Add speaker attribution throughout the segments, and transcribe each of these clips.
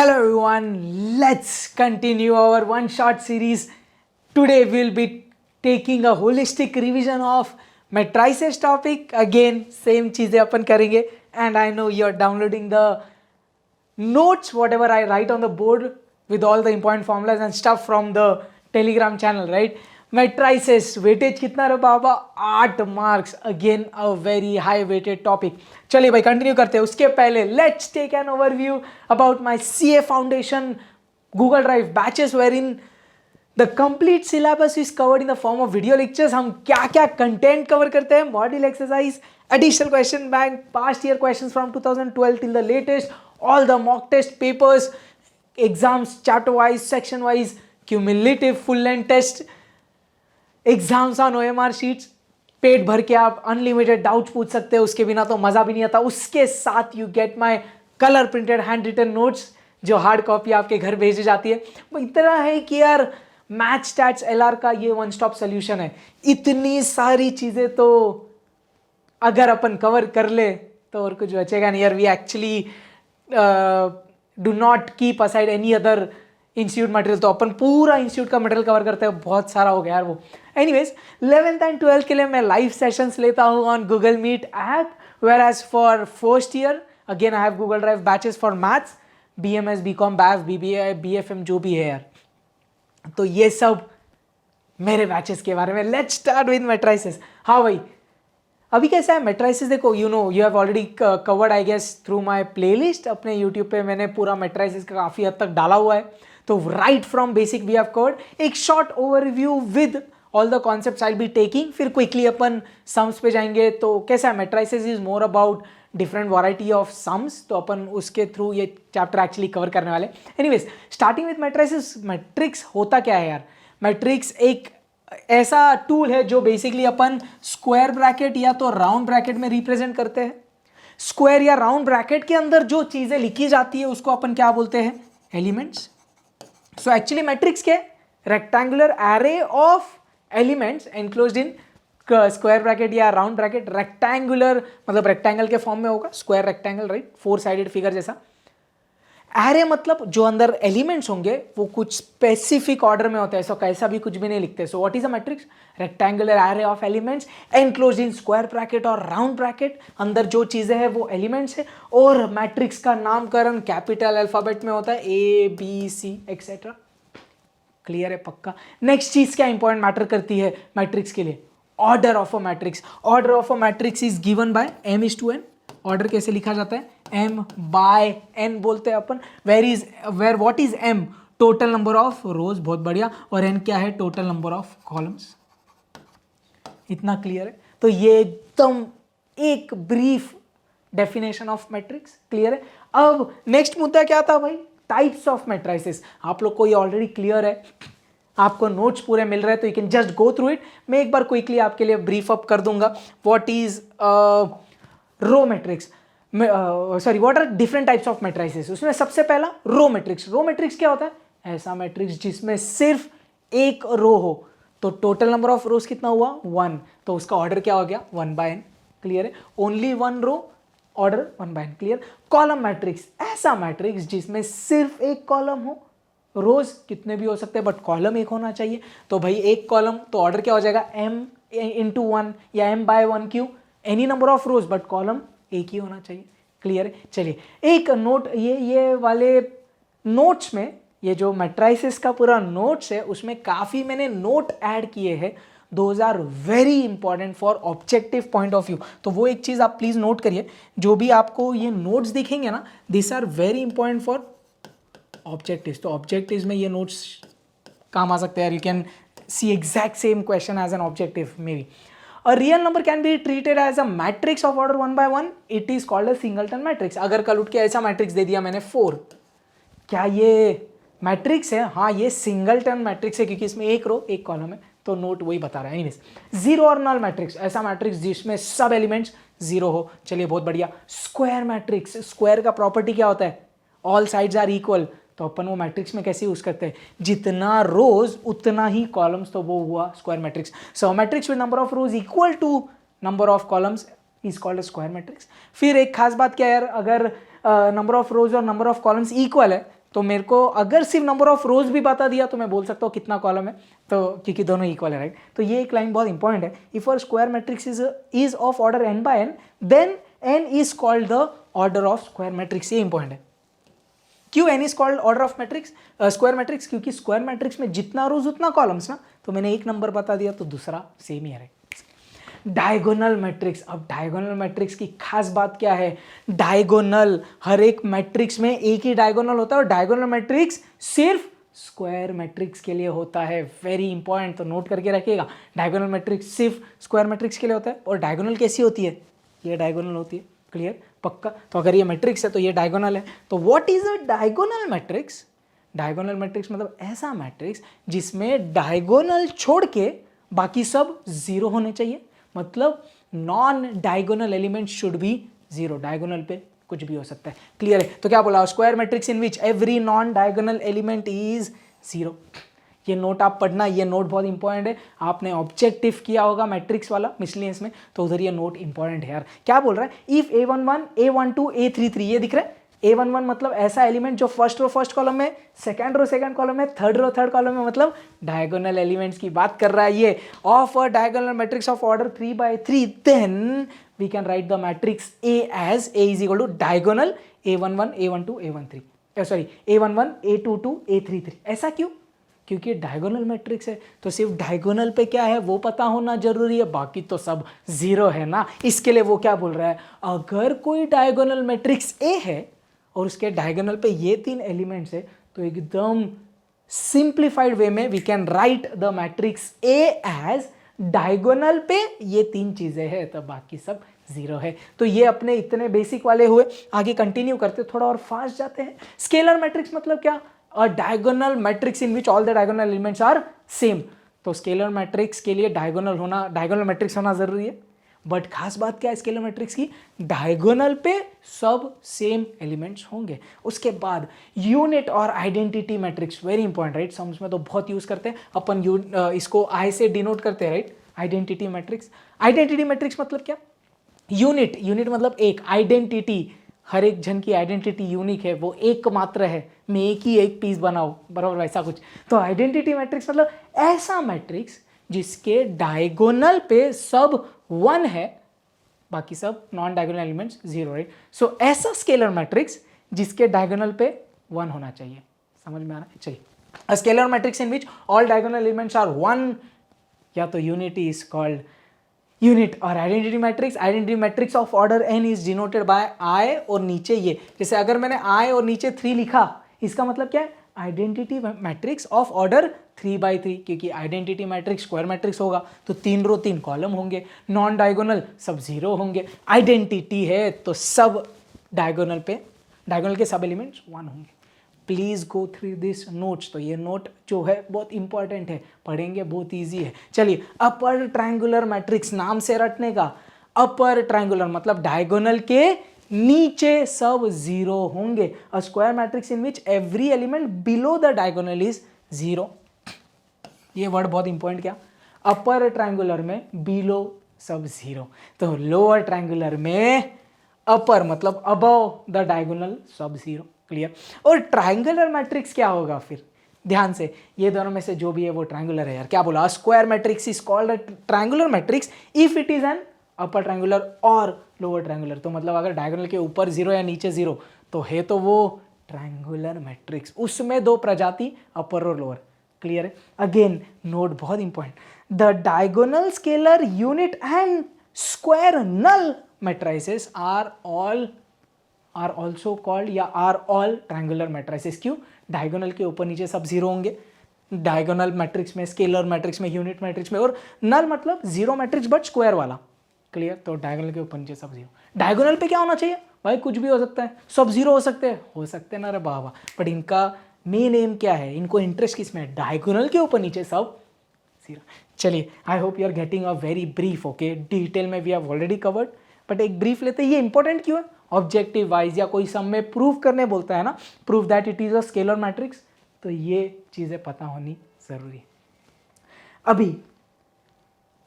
Speaker 1: Hello everyone, let's continue our one shot series. Today we'll be taking a holistic revision of matrices topic. Again, same चीज़ें अपन करेंगे and I know you're downloading the notes, whatever I write on the board with all the important formulas and stuff from the Telegram channel, right? Matrices, weightage कितना रहा बाबा? 8 marks. Again, a very high weighted topic. चलिए भाई continue करते हैं. उसके पहले let's take an overview about my CA Foundation Google Drive batches wherein the complete syllabus is covered in the form of video lectures. हम क्या क्या content cover करते हैं, model exercise, additional question bank, past year questions from 2012 till the latest, all the mock test papers, exams chapter wise, section wise, cumulative full length test, exams on OMR sheets, पेट भर के आप unlimited doubts पूछ सकते हो, उसके बिना तो मज़ा भी नहीं आता. उसके साथ you get my colour printed handwritten notes जो हार्ड कॉपी आपके घर भेजी जाती है. वो इतना है कि यार मैथ स्टैट्स LR का ये वन स्टॉप सोल्यूशन है. इतनी सारी चीज़ें तो अगर अपन कवर कर ले तो और कुछ बचेगा नहीं यार. We actually do not keep aside any other institute material. तो अपन पूरा इंस्टीट्यूट का मटेरियल कवर करते हैं. बहुत सारा हो गया यार वो. एनीवेज 11th एंड 12th के लिए मैं लाइव सेशंस लेता हूँ on Google Meet app. Whereas for first year again I have Google Drive batches for maths, BMS, BCom, BAF, BBA, BFM जो भी है यार. तो ये सब मेरे बैचेस के बारे में. Let's start with matrices. हाँ भाई, अभी कैसा है मैट्रिसेस देखो, you know you have already covered I guess through my playlist. अपने यूट्यूब पे मैंने पूरा मैट्रिसेस का काफ़ी हद तक डाला हुआ है. तो right from basic we have covered. एक short overview with all the concepts I will be taking. फिर क्विकली अपन सम्स पे जाएंगे. तो कैसा है, matrices is more about different variety of sums. तो अपन उसके थ्रू ये चैप्टर एक्चुअली कवर करने वाले. Anyways starting with matrices. Matrix होता क्या है यार? मैट्रिक्स एक ऐसा टूल है जो बेसिकली अपन स्क्वायर ब्रैकेट या तो राउंड ब्रैकेट में रिप्रेजेंट करते हैं. स्क्वायर या राउंड ब्रैकेट के अंदर जो चीज़ें लिखी जाती है उसको अपन क्या बोलते हैं? एलिमेंट्स. सो एक्चुअली मैट्रिक्स क्या है? Rectangular array of elements enclosed in square bracket या राउंड ब्रैकेट. रेक्टेंगुलर मतलब रेक्टेंगल के फॉर्म में होगा. Square rectangle, right, 4 sided figure जैसा. एरे मतलब जो अंदर एलिमेंट्स होंगे वो कुछ स्पेसिफिक ऑर्डर में होता है. ऐसा कैसा भी कुछ भी नहीं लिखते. So what is a matrix? Rectangular array of elements enclosed in square bracket और राउंड ब्रैकेट. अंदर जो चीजें हैं वो एलिमेंट्स है. और मैट्रिक्स का नामकरण कैपिटल अल्फाबेट में होता है, ABC एक्सेट्रा. क्लियर है पक्का? नेक्स्ट चीज क्या इंपॉर्टेंट मैटर करती है मैट्रिक्स के लिए? Order of a matrix. Order of a matrix is given by M:n. Order कैसे लिखा जाता है? M/n बोलते हैं अपन. Where what is M? Total number of rows. बहुत बढ़िया. और n क्या है? Total number of columns. इतना क्लियर है? तो ये एकदम एक brief definition of matrix. Clear है? अब नेक्स्ट मुद्दा क्या था भाई? Types of matrices. आप लोग को ये ऑलरेडी क्लियर है, आपको नोट्स पूरे मिल रहे हैं तो you can just go through it. मैं एक बार क्विकली आपके लिए ब्रीफ अप कर दूंगा. What is row matrix, sorry what are different types of matrices. उसमें सबसे पहला रो मैट्रिक्स. रो मैट्रिक्स क्या होता है? ऐसा मैट्रिक्स जिसमें सिर्फ एक रो हो. तो टोटल नंबर ऑफ रोज कितना हुआ? 1. तो उसका ऑर्डर क्या हो गया? 1/n. क्लियर है? Only 1 row, order 1/n. Clear? Column matrix. ऐसा मैट्रिक्स जिसमें सिर्फ एक कॉलम हो. रोज कितने भी हो सकते हैं बट कॉलम एक होना चाहिए. तो भाई एक कॉलम तो ऑर्डर क्या हो जाएगा? M/1 या M/1 क्यों? Any number of rose but column एक ही होना चाहिए. क्लियर है? चलिए एक नोट, ये वाले नोट्स में, ये जो मैट्रिसेस का पूरा नोट्स है उसमें काफ़ी मैंने नोट ऐड किए हैं. Those are very important for objective point of view. तो वो एक चीज़ आप प्लीज़ नोट करिए. जो भी आपको ये नोट्स दिखेंगे ना, this are very important for objectives. तो ऑब्जेक्टिव्स में ये नोट्स काम आ सकते हैं. You can see exact same question as an objective may be. A real number can be treated as a matrix of order 1/1. It is called a singleton matrix. अगर कल उठ के ऐसा मैट्रिक्स दे दिया मैंने 4, क्या ये मैट्रिक्स है? हाँ, ये सिंगलटन मैट्रिक्स है क्योंकि इसमें एक रो एक कॉलम है. तो नोट वही बता रहा है. एनीवेज, जीरो और नल मैट्रिक्स. ऐसा मैट्रिक्स जिसमें सब एलिमेंट्स जीरो हो. चलिए बहुत बढ़िया. Square matrix. स्क्वायर का प्रॉपर्टी क्या होता है? All sides are equal. तो अपन वो मैट्रिक्स में कैसे यूज करते हैं? जितना रोज उतना ही कॉलम्स. तो वो हुआ square matrix. So matrix with number of rows equal to number of columns is called square matrix. फिर एक खास बात क्या है यार, अगर नंबर ऑफ रोज और नंबर ऑफ कॉलम्स इक्वल है तो मेरे को अगर सिर्फ नंबर ऑफ रोज भी बता दिया तो मैं बोल सकता हूँ कितना कॉलम है, तो क्योंकि दोनों इक्वल है, राइट। तो ये एक लाइन बहुत इंपॉर्टेंट है, if a square matrix is of order n by n then n is called the order of square matrix. ये इंपॉर्टेंट है। क्यों n is called order of matrix square matrix? क्योंकि square matrix में जितना रोज उतना columns ना, तो मैंने एक नंबर बता दिया तो दूसरा सेम ही है। डायगोनल मैट्रिक्स, अब डायगोनल मैट्रिक्स की खास बात क्या है? डायगोनल, हर एक मैट्रिक्स में एक ही डायगोनल होता है और डायगोनल मैट्रिक्स सिर्फ स्क्वायर मैट्रिक्स के लिए होता है। वेरी इंपॉर्टेंट, तो नोट करके रखिएगा, डायगोनल मैट्रिक्स सिर्फ स्क्वायर मैट्रिक्स के लिए होता है। और डायगोनल कैसी होती है? ये डायगोनल होती है, क्लियर, पक्का। तो अगर ये मैट्रिक्स है तो ये डायगोनल है। तो what is a diagonal matrix? Diagonal matrix मतलब ऐसा मैट्रिक्स जिसमें डायगोनल छोड़ के बाकी सब जीरो होने चाहिए, मतलब non diagonal element should B zero. Diagonal पे कुछ भी हो सकता है, क्लियर है। तो क्या बोला? Square matrix in which every non diagonal element is zero. ये नोट आप पढ़ना, ये नोट बहुत इंपॉर्टेंट है। आपने ऑब्जेक्टिव किया होगा मैट्रिक्स वाला मिसलिनियस में, तो उधर ये नोट इंपॉर्टेंट है यार। क्या बोल रहा है? इफ a11 a12 a33, ये दिख रहा है a11 मतलब ऐसा एलिमेंट जो फर्स्ट रो फर्स्ट कॉलम में, सेकंड रो सेकंड कॉलम में, थर्ड रो थर्ड कॉलम में, मतलब डायगोनल एलिमेंट्स की बात कर रहा है ये। Of a diagonal matrix of order 3/3 then we can write the matrix A as A is equal to diagonal a11 a12 a13, sorry a11 a22 a33। ऐसा क्यों? क्योंकि डायगोनल मैट्रिक्स है, तो सिर्फ डायगोनल पे क्या है वो पता होना जरूरी है, बाकी तो सब जीरो है ना। इसके लिए वो क्या बोल रहा है? अगर कोई डायगोनल मैट्रिक्स A है और उसके डायगोनल पे ये तीन एलिमेंट्स है, तो एकदम सिंप्लीफाइड वे में we can write the matrix A as diagonal पे ये तीन चीजें हैं, तो बाकी सब जीरो है। तो ये अपने इतने बेसिक वाले हुए। आगे कंटिन्यू करते, थोड़ा और फास्ट जाते हैं। स्केलर मैट्रिक्स मतलब क्या? A diagonal matrix in which all the diagonal elements are same. तो स्केलर मैट्रिक्स के लिए डायगोनल मैट्रिक्स होना जरूरी है। बट खास बात क्या है स्केलर मैट्रिक्स की? डायगोनल पे सब सेम एलिमेंट्स होंगे। उसके बाद यूनिट और identity matrix, very important, right. Sums में तो बहुत यूज करते हैं अपन, इसको आई से डिनोट करते हैं, right. Identity matrix, identity matrix मतलब क्या? यूनिट मतलब एक, आइडेंटिटी हर एक जन की आइडेंटिटी यूनिक है, वो एक मात्र है, मैं एक पीस बनाऊं, बराबर वैसा कुछ। तो आइडेंटिटी मैट्रिक्स मतलब ऐसा मैट्रिक्स जिसके डायगोनल पे सब 1 है, बाकी सब non diagonal elements zero, right. So ऐसा स्केलर मैट्रिक्स जिसके डायगोनल पे 1 होना चाहिए। समझ में आ रहा है? चलिए, a scalar matrix in which all diagonal elements are 1 या तो यूनिटी इज कॉल्ड यूनिट। और identity matrix of order n is denoted by I, और नीचे ये, जैसे अगर मैंने I और नीचे 3 लिखा, इसका मतलब क्या है? आइडेंटिटी मैट्रिक्स ऑफ ऑर्डर 3/3, क्योंकि आइडेंटिटी मैट्रिक्स स्क्वायर मैट्रिक्स होगा तो 3 रो 3 कॉलम होंगे, नॉन डायगोनल सब जीरो होंगे, आइडेंटिटी है तो सब डायगोनल के सब एलिमेंट्स 1 होंगे। Please go through this notes. तो ये नोट जो है बहुत इंपॉर्टेंट है, पढ़ेंगे, बहुत इजी है। चलिए, अपर ट्रायंगुलर मैट्रिक्स, नाम से रटने का। अपर ट्रायंगुलर मतलब डायगोनल के नीचे सब जीरो होंगे। अ square matrix in which every element below the diagonal is zero. ये वर्ड बहुत इंपॉर्टेंट, क्या? अपर ट्रायंगुलर में बिलो सब जीरो, तो लोअर ट्रायंगुलर में अपर मतलब अबव द डायगोनल सब जीरो, क्लियर। और ट्रायंगुलर मैट्रिक्स क्या होगा फिर? ध्यान से, ये दोनों में से जो भी है वो ट्रायंगुलर है यार। क्या बोला? Square matrix is called a triangular matrix if it is an upper triangular और लोअर ट्रायंगुलर। तो मतलब अगर डायगोनल के ऊपर जीरो या नीचे जीरो तो है तो वो ट्रायंगुलर मैट्रिक्स। उसमें 2 प्रजाति, अपर और लोअर, क्लियर है। अगेन नोट बहुत important, the diagonal scalar unit and square null matrices are also called या आर ऑल ट्रायंगुलर मैट्रिसेस। क्यों? डायगोनल के ऊपर नीचे सब जीरो होंगे, डायगोनल मैट्रिक्स में, स्केलर मैट्रिक्स में, यूनिट मैट्रिक्स में। और नल मतलब जीरो मैट्रिक्स बट स्क्वायर वाला, क्लियर। तो डायगोनल के ऊपर नीचे सब जीरो। डायगोनल पे क्या होना चाहिए भाई? कुछ भी हो सकता है, सब जीरो हो सकते हैं ना रे बाबा। बट इनका मेन एम क्या है? इनको इंटरेस्ट किस में? डायगोनल के ऊपर नीचे सब जीरो। चलिए, I hope you are getting a very brief, okay. Detail में we have already covered, but एक ब्रीफ लेते हैं। ये इंपॉर्टेंट क्यों है? ऑब्जेक्टिव वाइज या कोई सम में प्रूव करने बोलता है ना, prove that it is a scalar matrix, तो ये चीजें पता होनी जरूरी है। अभी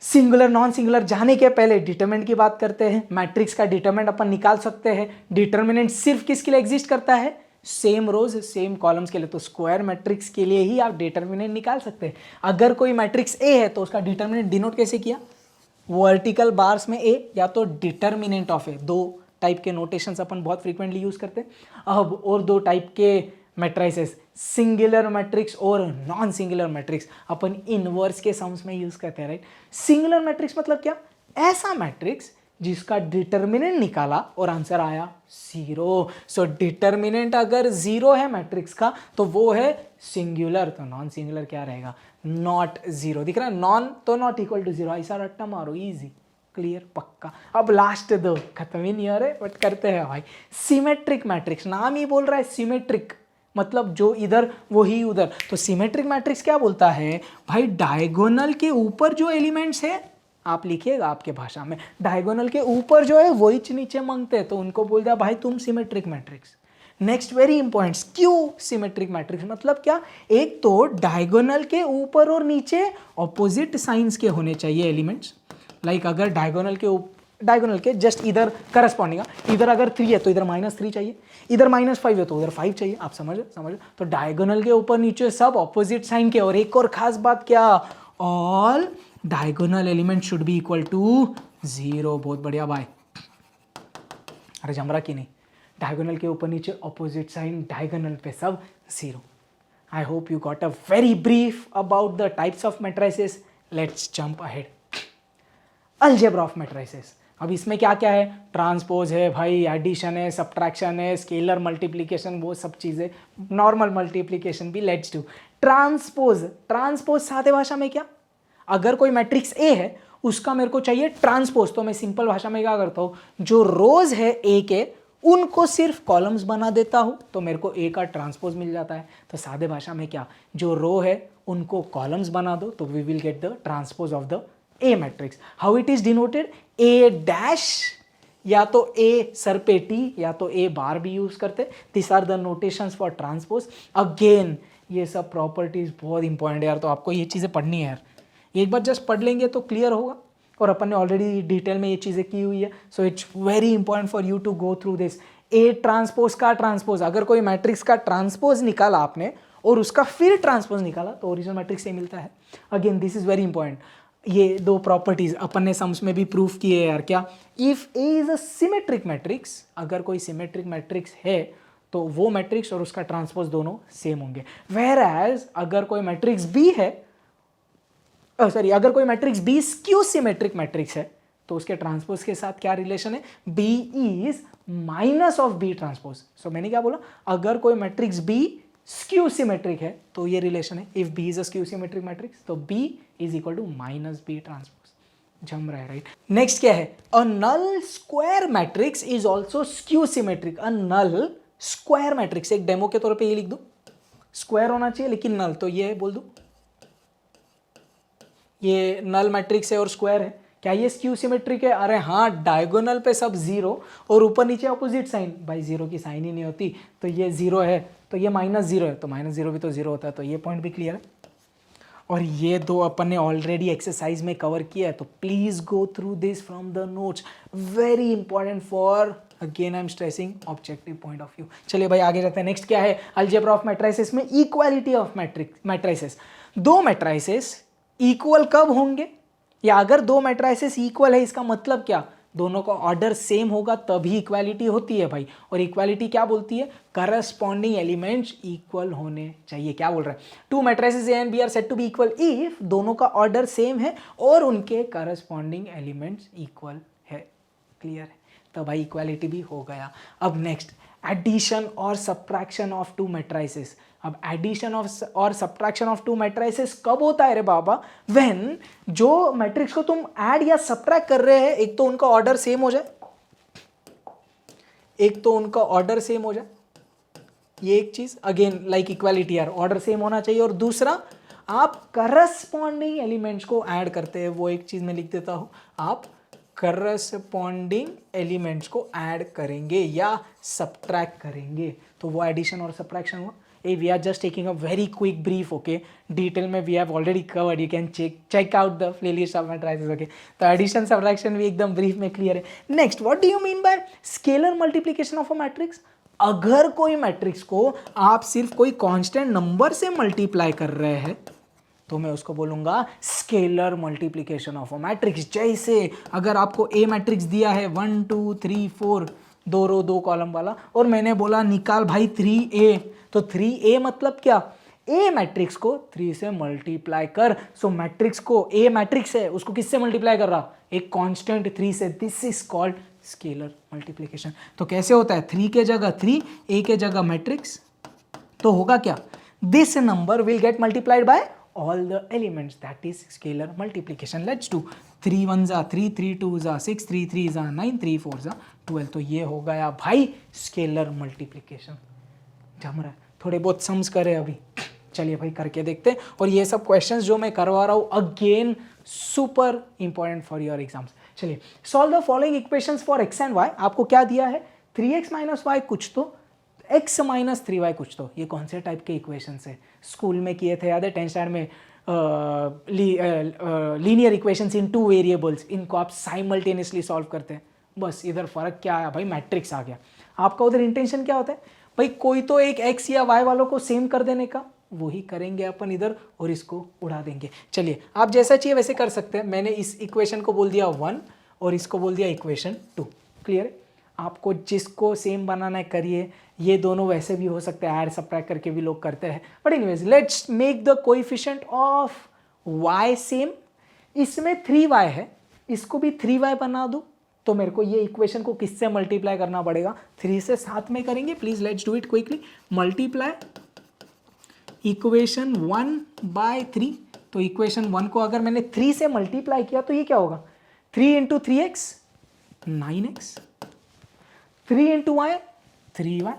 Speaker 1: सिंगुलर नॉन सिंगुलर जाने के पहले डिटरमिनेंट की बात करते हैं। मैट्रिक्स का डिटरमिनेंट अपन निकाल सकते हैं। डिटरमिनेंट सिर्फ किसके लिए एग्जिस्ट करता है? सेम रोज सेम कॉलम्स के लिए, तो स्क्वायर मैट्रिक्स के लिए ही आप डिटर्मिनेंट निकाल सकते हैं। अगर कोई मैट्रिक्स ए है तो उसका डिटर्मिनेंट डिनोट कैसे किया, वर्टिकल बार्स में ए या तो डिटर्मिनेंट ऑफ ए, दो टाइप के नोटेशंस अपन बहुत फ्रीक्वेंटली यूज करते हैं। अब और दो टाइप के मैट्राइसेस, सिंगुलर मैट्रिक्स और नॉन सिंगुलर मैट्रिक्स, अपन इनवर्स के सम्स में यूज करते हैं, राइट। सिंगुलर मैट्रिक्स मतलब क्या, ऐसा मैट्रिक्स जिसका डिटर्मिनेंट निकाला और आंसर आया 0। सो डिटर्मिनेंट अगर 0 है मैट्रिक्स का तो वो है सिंगुलर। तो नॉन सिंगुलर क्या रहेगा, नॉट 0। दिख रहा है, नॉन तो नॉट इक्वल टू 0, ऐसा रट्टा मारो, इजी क्लियर पक्का। अब लास्ट दो खत्म ही नहीं हो रहे बट करते हैं भाई। सिमेट्रिक मैट्रिक्स, नाम ही बोल रहा है सिमेट्रिक, मतलब जो इधर वही उधर। तो सिमेट्रिक मैट्रिक्स क्या बोलता है भाई, डायगोनल के ऊपर जो एलिमेंट्स है, आप लिखिएगा आपके भाषा में, डायगोनल के ऊपर जो है वही चीज मांगते हैं, तो उनको बोल दिया भाई तुम symmetric matrix. Next very important, skew symmetric matrix मतलब क्या, एक तो डायगोनल के ऊपर और नीचे ऑपोजिट साइंस के होने चाहिए एलिमेंट्स। लाइक अगर डायगोनल के जस्ट इधर करस्पॉन्डिंग, इधर अगर 3 है तो इधर -3 चाहिए, इधर -5 है तो उधर 5 चाहिए, आप समझ। तो डायगोनल के ऊपर नीचे सब ऑपोजिट साइन के। और एक और खास बात क्या, all diagonal element should be equal to 0। बहुत बढ़िया भाई, अरे जमरा की नहीं, डायगोनल के ऊपर नीचे ऑपोजिट साइन, डायगोनल पे सब 0। आई hope you got a very brief about the types of matrices. Let's jump ahead. Algebra of matrices, अब इसमें क्या क्या है, ट्रांसपोज है भाई, एडिशन है, सब्ट्रैक्शन है, स्केलर मल्टीप्लिकेशन, वो सब चीज़ें, नॉर्मल मल्टीप्लिकेशन भी। लेट्स डू ट्रांसपोज सादे भाषा में क्या, अगर कोई मैट्रिक्स ए है उसका मेरे को चाहिए ट्रांसपोज, तो मैं सिंपल भाषा में क्या करता हूँ, जो रोज है ए के उनको सिर्फ कॉलम्स बना देता हूँ तो मेरे को ए का ट्रांसपोज मिल जाता है। तो सादे भाषा में क्या, जो रो है उनको कॉलम्स बना दो तो we will get the transpose of the A matrix. How it is denoted, A dash, या तो ए सर पे टी या तो ए बार भी यूज करते। This are the notations for transpose. Again ये सब प्रॉपर्टीज बहुत इंपॉर्टेंट है यार, तो आपको ये चीज़ें पढ़नी है यार, एक बार जस्ट पढ़ लेंगे तो क्लियर होगा। और अपन ने ऑलरेडी डिटेल में ये चीज़ें की हुई है, so it's very important for you to go through this. A transpose का ट्रांसपोज, अगर कोई मैट्रिक्स का ट्रांसपोज निकाला आपने और उसका फिर ट्रांसपोज निकाला तो ओरिजिनल मैट्रिक्स से मिलता है। Again this is very important. ये दो प्रॉपर्टीज अपन ने सम्स में भी प्रूफ किए यार। क्या, if A is a symmetric matrix, अगर कोई सिमेट्रिक मैट्रिक्स है तो वो मैट्रिक्स और उसका ट्रांसपोज दोनों सेम होंगे। वेयर एज अगर कोई मैट्रिक्स बी है, अगर कोई matrix B skew symmetric matrix है तो उसके ट्रांसपोज के साथ क्या रिलेशन है, B is minus of B transpose. So मैंने क्या बोला, अगर कोई मैट्रिक्स बी स्क्यू सिमेट्रिक है तो ये रिलेशन है, if B is a skew symmetric matrix तो B is equal to minus B transpose. जम रहा है राइट। नेक्स्ट क्या है, a null square matrix is also skew symmetric. A null square matrix, एक डेमो के तौर पे ये लिख दो, स्क्वायर होना चाहिए लेकिन नल, तो ये बोल दो ये नल मैट्रिक्स है और स्क्वायर है, क्या ये स्क्यू सिमेट्रिक है? अरे हाँ, डायगोनल पे सब 0 और ऊपर नीचे अपोजिट साइन, भाई 0 की साइन ही नहीं होती, तो ये 0 है तो ये -0 है, तो -0 भी तो 0 होता है, तो ये पॉइंट भी क्लियर है। और ये दो अपन ने ऑलरेडी एक्सरसाइज में कवर किया है, तो please go through this from the notes, very important for, again I am stressing, objective point of view. चलिए भाई आगे जाते हैं। नेक्स्ट क्या है, अलजेब्रा ऑफ मैट्रिसेस में इक्वालिटी ऑफ मैट्रिसेस। दो मैट्रिसेस इक्वल कब होंगे, या अगर दो मैट्रिसेस इक्वल है इसका मतलब क्या, दोनों का ऑर्डर सेम होगा तभी इक्वालिटी होती है भाई। और इक्वालिटी क्या बोलती है, करस्पॉन्डिंग एलिमेंट्स इक्वल होने चाहिए। क्या बोल रहा है, two matrices A and B are said to be equal if दोनों का ऑर्डर सेम है और उनके करस्पॉन्डिंग एलिमेंट्स इक्वल है। क्लियर है, तो भाई इक्वालिटी भी हो गया। अब नेक्स्ट, एडिशन और सब्ट्रैक्शन ऑफ टू मैट्रिसेस। अब एडिशन ऑफ और सब्ट्रैक्शन ऑफ टू मैट्रिसेस कब होता है रे बाबा, व्हेन जो मैट्रिक्स को तुम ऐड या सब्ट्रैक्ट कर रहे हैं, एक तो उनका ऑर्डर सेम हो जाए, ये एक चीज, अगेन लाइक इक्वालिटी यार, ऑर्डर सेम होना चाहिए, और दूसरा आप करस्पॉन्डिंग एलिमेंट्स को ऐड करते हैं, वो एक चीज मैं लिख देता हूं, आप करस्पॉन्डिंग एलिमेंट्स को ऐड करेंगे या सब्ट्रैक्ट करेंगे, तो वो एडिशन और सब्ट्रैक्शन हुआ। We are just taking a very quick brief, okay? Detail में we have already covered. You can check out the playlist of matrices, okay? तो addition subtraction भी एकदम brief में clear है. Next, what do you mean by scalar multiplication of a matrix? अगर कोई matrix को आप सिर्फ कोई कांस्टेंट नंबर से मल्टीप्लाई कर रहे हैं तो मैं उसको बोलूंगा scalar multiplication of a matrix. जैसे अगर आपको ए मैट्रिक्स दिया है 1 2 3 4 2 रो 2 कॉलम वाला और मैंने बोला निकाल भाई 3a, तो 3a मतलब क्या, ए मैट्रिक्स को 3 से मल्टीप्लाई कर। सो मैट्रिक्स को, ए मैट्रिक्स है उसको किससे मल्टीप्लाई कर रहा, एक कांस्टेंट 3 से। This is called scalar multiplication. तो कैसे होता है, 3 के जगह 3, ए के जगह मैट्रिक्स, तो होगा क्या, this number will get multiplied by all the elements, that is scalar multiplication. Let's do 3 1 जा 3, 3 2 जा 6, 3 3 जा 9, 3 4 जा 12। तो ये हो गया भाई स्केलर मल्टीप्लिकेशन। जम रहा है, थोड़े बहुत सम्स करे अभी, चलिए भाई करके देखते हैं। और ये सब क्वेश्चंस जो मैं करवा रहा हूँ again super important for your exams. चलिए solve the following equations for x and y. आपको क्या दिया है, 3x माइनस वाई कुछ तो, x माइनस 3y कुछ तो। ये कौन से टाइप के इक्वेशंस है, स्कूल में किए थे याद है 10th स्टैंडर्ड में, लीनियर इक्वेशंस इन 2 वेरिएबल्स, इनको आप साइमल्टेनियसली सॉल्व करते हैं। बस इधर फर्क क्या आया भाई, मैट्रिक्स आ गया। आपका उधर इंटेंशन क्या होता है भाई, कोई तो एक x या y वालों को सेम कर देने का, वही करेंगे अपन इधर और इसको उड़ा देंगे। चलिए आप जैसा चाहिए वैसे कर सकते हैं। मैंने इस इक्वेशन को बोल दिया 1 और इसको बोल दिया इक्वेशन 2। क्लियर है, आपको जिसको सेम बनाना है करिए। ये दोनों वैसे भी हो सकते हैं, ऐड सबट्रैक्ट करके भी लोग करते हैं। But anyways let's make the coefficient of y same. इसमें 3y है, इसको भी 3y बना दूं तो मेरे को ये इक्वेशन को किससे मल्टीप्लाई करना पड़ेगा, 3 से। साथ में करेंगे please, let's do it quickly. Multiply equation 1 by 3। तो इक्वेशन 1 को अगर मैंने 3 से मल्टीप्लाई किया तो ये क्या होगा, 3 into 3x 9x, 3 into y 3y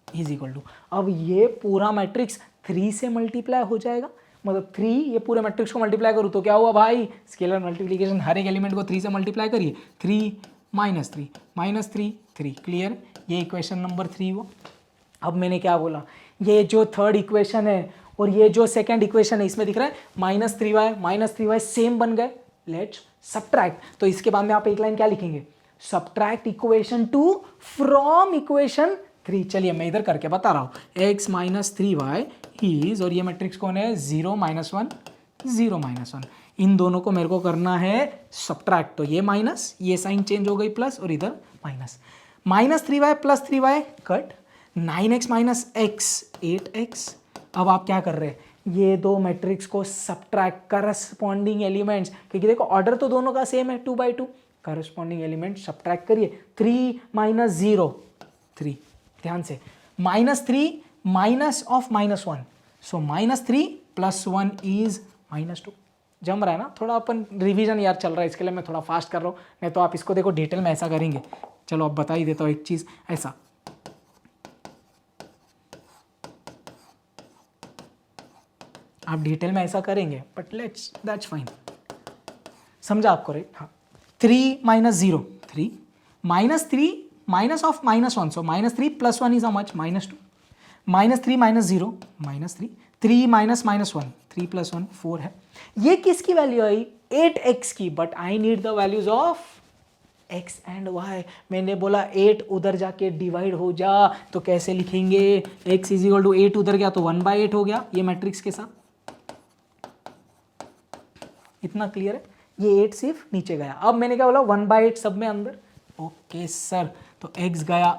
Speaker 1: is equal to, अब ये पूरा मैट्रिक्स 3 से मल्टीप्लाई हो जाएगा। मतलब 3, ये पूरे मैट्रिक्स को मल्टीप्लाई करूँ तो क्या हुआ भाई, स्केलर मल्टीप्लिकेशन। हर एक एलिमेंट को 3 से मल्टीप्लाई करिए, 3 माइनस 3 माइनस 3 3। क्लियर, ये इक्वेशन नंबर 3 हुआ। अब मैंने क्या बोला, ये जो थर्ड इक्वेशन है और ये जो सेकंड इक्वेशन है, इसमें दिख रहा है माइनस 3y सेम बन गए। Let's subtract. तो इसके बाद में आप एक लाइन क्या लिखेंगे, सब्ट्रैक्ट इक्वेशन 2 फ्रॉम इक्वेशन 3। चलिए मैं इधर करके बता रहा हूँ, x माइनस 3y इज, और ये मैट्रिक्स कौन है, 0 माइनस 1 0 माइनस 1। इन दोनों को मेरे को करना है सब्ट्रैक्ट। तो ये माइनस, ये साइन चेंज हो गई प्लस, और इधर minus. Minus 3y plus 3y cut, 9x minus x 8x। अब आप क्या कर रहे हैं, ये दो मैट्रिक्स को सब्ट्रैक्ट, करस्पॉन्डिंग एलिमेंट्स, क्योंकि देखो ऑर्डर तो दोनों का सेम है 2 बाई 2, करस्पॉन्डिंग एलिमेंट सब्ट्रैक्ट करिए। 3 माइनस 0 3, ध्यान से, minus 3 minus of minus 1, so minus 3 plus 1 is minus 2। जम रहा है ना, थोड़ा अपन रिवीजन यार चल रहा है, इसके लिए मैं थोड़ा फास्ट कर रहा हूँ, नहीं तो आप इसको देखो डिटेल में ऐसा करेंगे। चलो अब बता ही देता हूँ एक चीज़, ऐसा आप डिटेल में ऐसा करेंगे, बट लेट्स दैट्स फाइन, समझा आपको राइट। हाँ, 3 minus 0 3 minus 3 minus of minus 1, so minus 3 plus 1 is how much, minus 2। Minus 3 minus 0 minus 3, 3 minus minus 1 3 plus 1 4 है। ये किसकी वैल्यू आई, 8x की, but I need the values of x and y। मैंने बोला 8 उधर जाके डिवाइड हो जा, तो कैसे लिखेंगे, x इज इक्वल टू 8 उधर गया तो 1/8 हो गया ये मैट्रिक्स के साथ। इतना क्लियर है, ये 8 सिर्फ नीचे गया। अब मैंने क्या बोला, 1/8 सब में अंदर। ओके सर, तो x गया,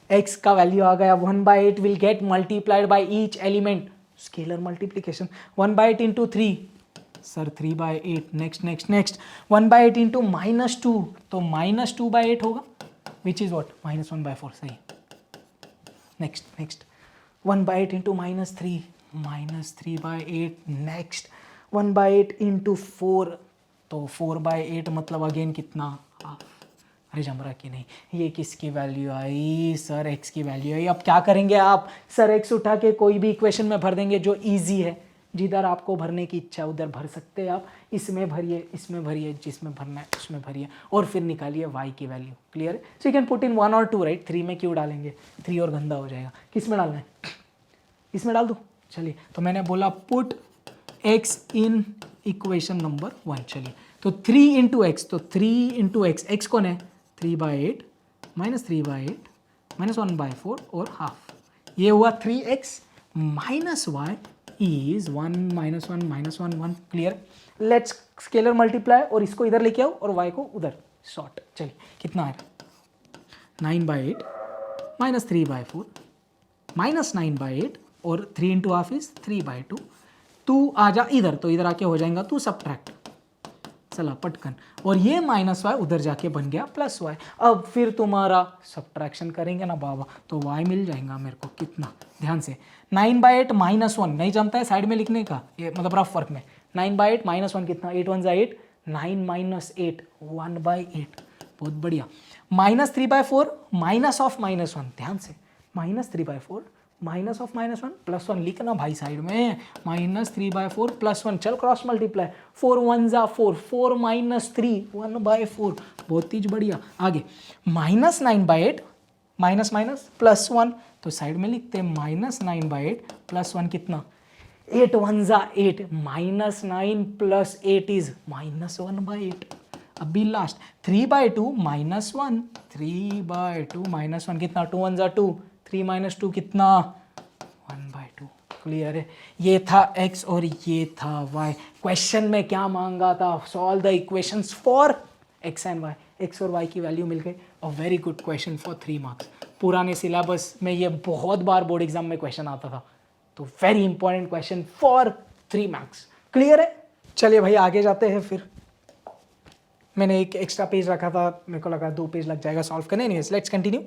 Speaker 1: x का वैल्यू आ गया 1/8 will get multiplied by each element, scalar multiplication. 1/8 into 3 sir 3/8। Next next next, 1/8 into minus 2, तो माइनस 2/8 होगा, विच इज वॉट माइनस 1/4। सही। Next next, 1/8 into minus 3 minus 3/8। Next 1/8 into 4, तो 4/8 मतलब again कितना, half. अरे जम रहा कि नहीं, ये किसकी वैल्यू आई, सर x की वैल्यू आई। अब क्या करेंगे आप, सर x उठा के कोई भी इक्वेशन में भर देंगे जो इजी है, जिधर आपको भरने की इच्छा है उधर भर सकते हैं आप। इसमें भरिए, इसमें भरिए, जिसमें भरना है उसमें भरिए, और फिर निकालिए y की वैल्यू। क्लियर है, so you can put in 1 और 2 राइट। 3 में क्यों डालेंगे, 3 और गंदा हो जाएगा। किस में डालना है, इसमें डाल दूँ। चलिए, तो मैंने बोला put x in equation number 1। चलिए, तो 3 इंटू एक्स, तो 3 इंटू एक्स, एक्स कौन है 3/8 माइनस 3/8 -1/4 और हाफ। ये हुआ 3x minus y is 1 -1 -1 clear. Let's scalar multiply और इसको इधर लेके आओ और y को उधर शॉर्ट। चलिए कितना आएगा 9/8 -3/4 -9/8 और 3 इंटू हाफ इज 3/2। तू आ जा इधर, तो इधर आके हो जाएगा तू सब्ट्रैक्ट, चला पटकन, और ये -y उधर जाके बन गया +y। अब फिर तुम्हारा सब्ट्रैक्शन करेंगे ना बाबा, तो y मिल जाएगा मेरे को कितना, ध्यान से 9/8 -1 नहीं जमता है साइड में लिखने का, ये मतलब रफ वर्क में 9/8 -1 कितना, 8 1 8, 9 - 8 1/8, बहुत बढ़िया। -3/4 माइनस ऑफ -1, ध्यान से -3/4 माइनस ऑफ -1 +1 लिखना भाई साइड में, -3/4 +1, चल क्रॉस मल्टीप्लाई, 4 1 ज़ा 4, 4 - 3 1/4, बहुत ही बढ़िया। आगे -9/8 माइनस माइनस +1, तो साइड में लिखते हैं -9/8 +1 कितना, 8 1 ज़ा 8, -9 + 8 इज -1/8। अभी लास्ट 3/2 -1, 3/2 -1 कितना, 2 1 ज़ा 2, 3 - 2 कितना 1/2। क्लियर है, ये था x और ये था y। क्वेश्चन में क्या मांगा था, solve the equations for x and y, x और y की वैल्यू मिल गई। अ very good question for 3 marks. पुराने सिलेबस में ये बहुत बार बोर्ड एग्जाम में क्वेश्चन आता था, तो very important question for 3 marks. Clear है, चलिए भाई आगे जाते हैं। फिर मैंने एक एक्स्ट्रा पेज रखा था, मेरे को लगा 2 पेज लग जाएगा सॉल्व करने। Anyways let's continue.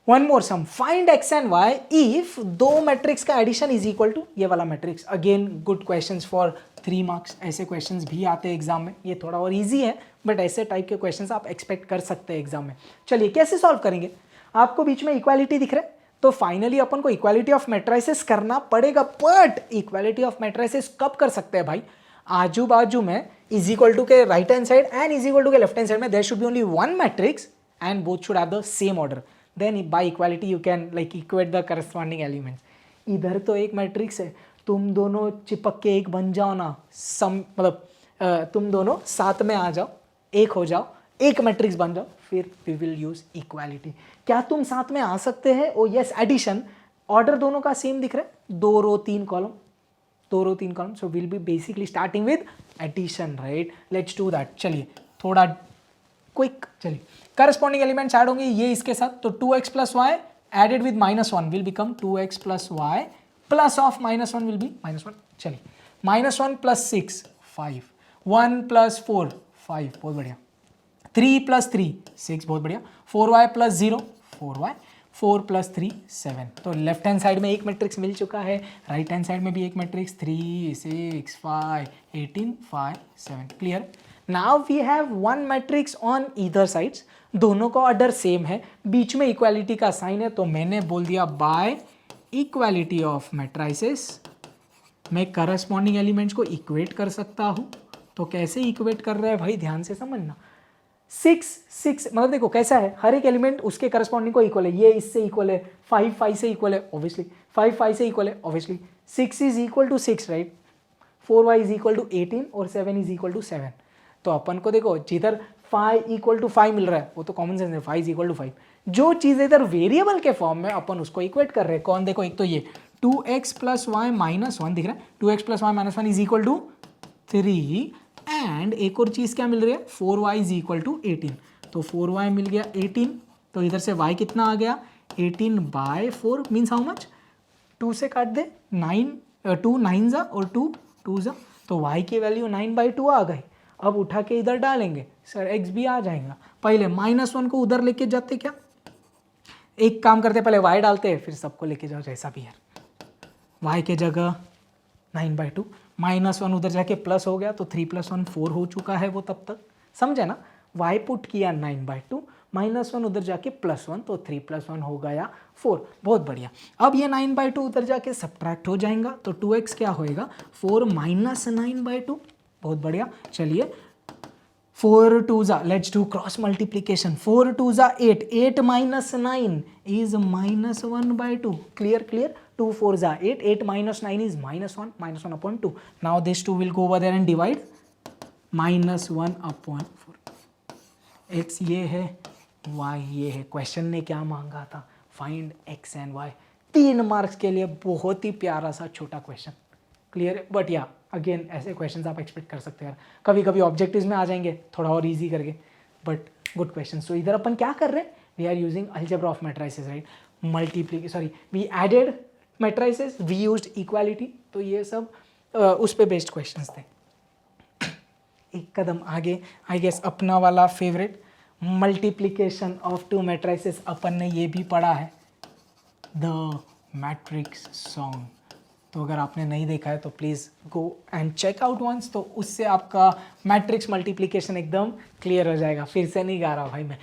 Speaker 1: One more sum, find x and y if दो मैट्रिक्स का एडिशन इज इक्वल टू ये वाला matrix. Again good questions for 3 marks. ऐसे क्वेश्चंस भी आते हैं एग्जाम में, ये थोड़ा और इजी है बट ऐसे टाइप के क्वेश्चंस आप एक्सपेक्ट कर सकते हैं एग्जाम में। चलिए कैसे सॉल्व करेंगे, आपको बीच में इक्वालिटी दिख रहा है, तो फाइनली अपन को इक्वालिटी ऑफ मैट्रिसेस करना पड़ेगा। बट इक्वालिटी ऑफ मैट्रिसेस कब कर सकते हैं भाई, आजू बाजू में इज इक्वल टू के right hand side and is equal to के लेफ्ट हैंड साइड में there should be only one matrix and both should have the same order, then by equality you can like equate the corresponding elements। इधर तो एक matrix है, तुम दोनों चिपक के एक बन जाओ ना, सम मतलब तुम दोनों साथ में आ जाओ, एक हो जाओ, एक मैट्रिक्स बन जाओ, फिर वी विल यूज इक्वालिटी। क्या तुम साथ में आ सकते हैं? ओ यस, एडिशन, ऑर्डर दोनों का सेम दिख रहा है, 2 row 3 column, 2 row 3 column, so will be basically starting with addition, right. Let's do that. चलिए थोड़ा क्विक, चलिए करस्पॉन्डिंग एलिमेंट्स ऐड होंगे ये इसके साथ, तो 2x + y added with -1 will become 2x + y plus of -1 will be -1। चलिए -1 + 6 5, 1 + 4 5, बहुत बढ़िया, 3 + 3 6, बहुत बढ़िया, 4y + 0 4y, 4 + 3 7। तो लेफ्ट हैंड साइड में एक मैट्रिक्स मिल चुका है, राइट हैंड साइड में भी एक matrix, 3 6 5 18 5 7। Clear. Now we have one matrix on either sides, दोनों का ऑर्डर सेम है, बीच में इक्वालिटी का साइन है, तो मैंने बोल दिया बाय इक्वालिटी ऑफ मैट्रिसेस मैं करस्पॉन्डिंग एलिमेंट्स को इक्वेट कर सकता हूं। तो कैसे इक्वेट कर रहे हैं भाई, ध्यान से समझना। 6 6 मतलब देखो कैसा है, हर एक एलिमेंट उसके करस्पॉन्डिंग को इक्वल है, ये इससे इक्वल है, 5 5 से इक्वल है ऑब्वियसली, 5 5 से इक्वल है obviously, 6 is equal to 6 right, 4y is equal to 18 और 7 इज इक्वल टू 7। तो अपन को देखो जिधर 5 = 5 मिल रहा है वो तो कॉमन सेंस है, 5 = 5। जो चीज़ इधर वेरिएबल के फॉर्म में अपन उसको इक्वेट कर रहे हैं, कौन, देखो एक तो ये 2x + y - 1 दिख रहा है, 2x + y - 1 is equal to 3, and एक और चीज़ क्या मिल रही है, 4y इज इक्वल टू 18। तो 4y मिल गया 18, तो इधर से y कितना आ गया 18/4 मीन्स हाउ मच, 2 से काट दे 9, 2 9 ज़ा और 2 2 ज़ा, तो y की वैल्यू 9/2 आ गई। अब उठा के इधर डालेंगे, सर x भी आ जाएगा। पहले -1 को उधर लेके जाते, क्या एक काम करते, पहले y डालते हैं फिर सबको लेके जाओ जैसा भी है, y के जगह 9/2, -1 उधर जाके प्लस हो गया, तो 3 + 1 4 हो चुका है वो तब तक, समझे ना। y पुट किया 9/2, -1 उधर जाके +1, तो 3 + 1 हो गया 4, बहुत बढ़िया। अब ये 9/2 उधर जाके सब्ट्रैक्ट हो जाएगा, तो 2x क्या होएगा 4 - 9/2, बहुत बढ़िया। चलिए 4 2 ज़ा, लेट्स डू क्रॉस मल्टीप्लीकेशन, 4 2 ज़ा 8, 8 - 9 इज -1/2। क्लियर क्लियर, 2 4 ज़ा 8, 8 - 9 is -1, -1/2। Now this 2 will go over there and divide, -1/4। x ये है, वाई ये है, क्वेश्चन ने क्या मांगा था, find x and y, 3 marks के लिए बहुत ही प्यारा सा छोटा क्वेश्चन, क्लियर है। बट या अगेन ऐसे क्वेश्चंस आप एक्सपेक्ट कर सकते हैं यार, कभी कभी ऑब्जेक्टिव्स में आ जाएंगे थोड़ा और इजी करके, बट गुड क्वेश्चन। तो इधर अपन क्या कर रहे हैं, we are using algebra of matrices, right, we added matrices, we used equality, तो ये सब उस पे बेस्ड क्वेश्चंस थे। एक कदम आगे, आई गेस अपना वाला फेवरेट, मल्टीप्लिकेशन ऑफ 2 मैट्राइसेस, अपन ने ये भी पढ़ा है, द मैट्रिक्स सॉन्ग। तो अगर आपने नहीं देखा है तो please go and check out once, तो उससे आपका मैट्रिक्स मल्टीप्लिकेशन एकदम क्लियर हो जाएगा। फिर से नहीं गा रहा भाई मैं,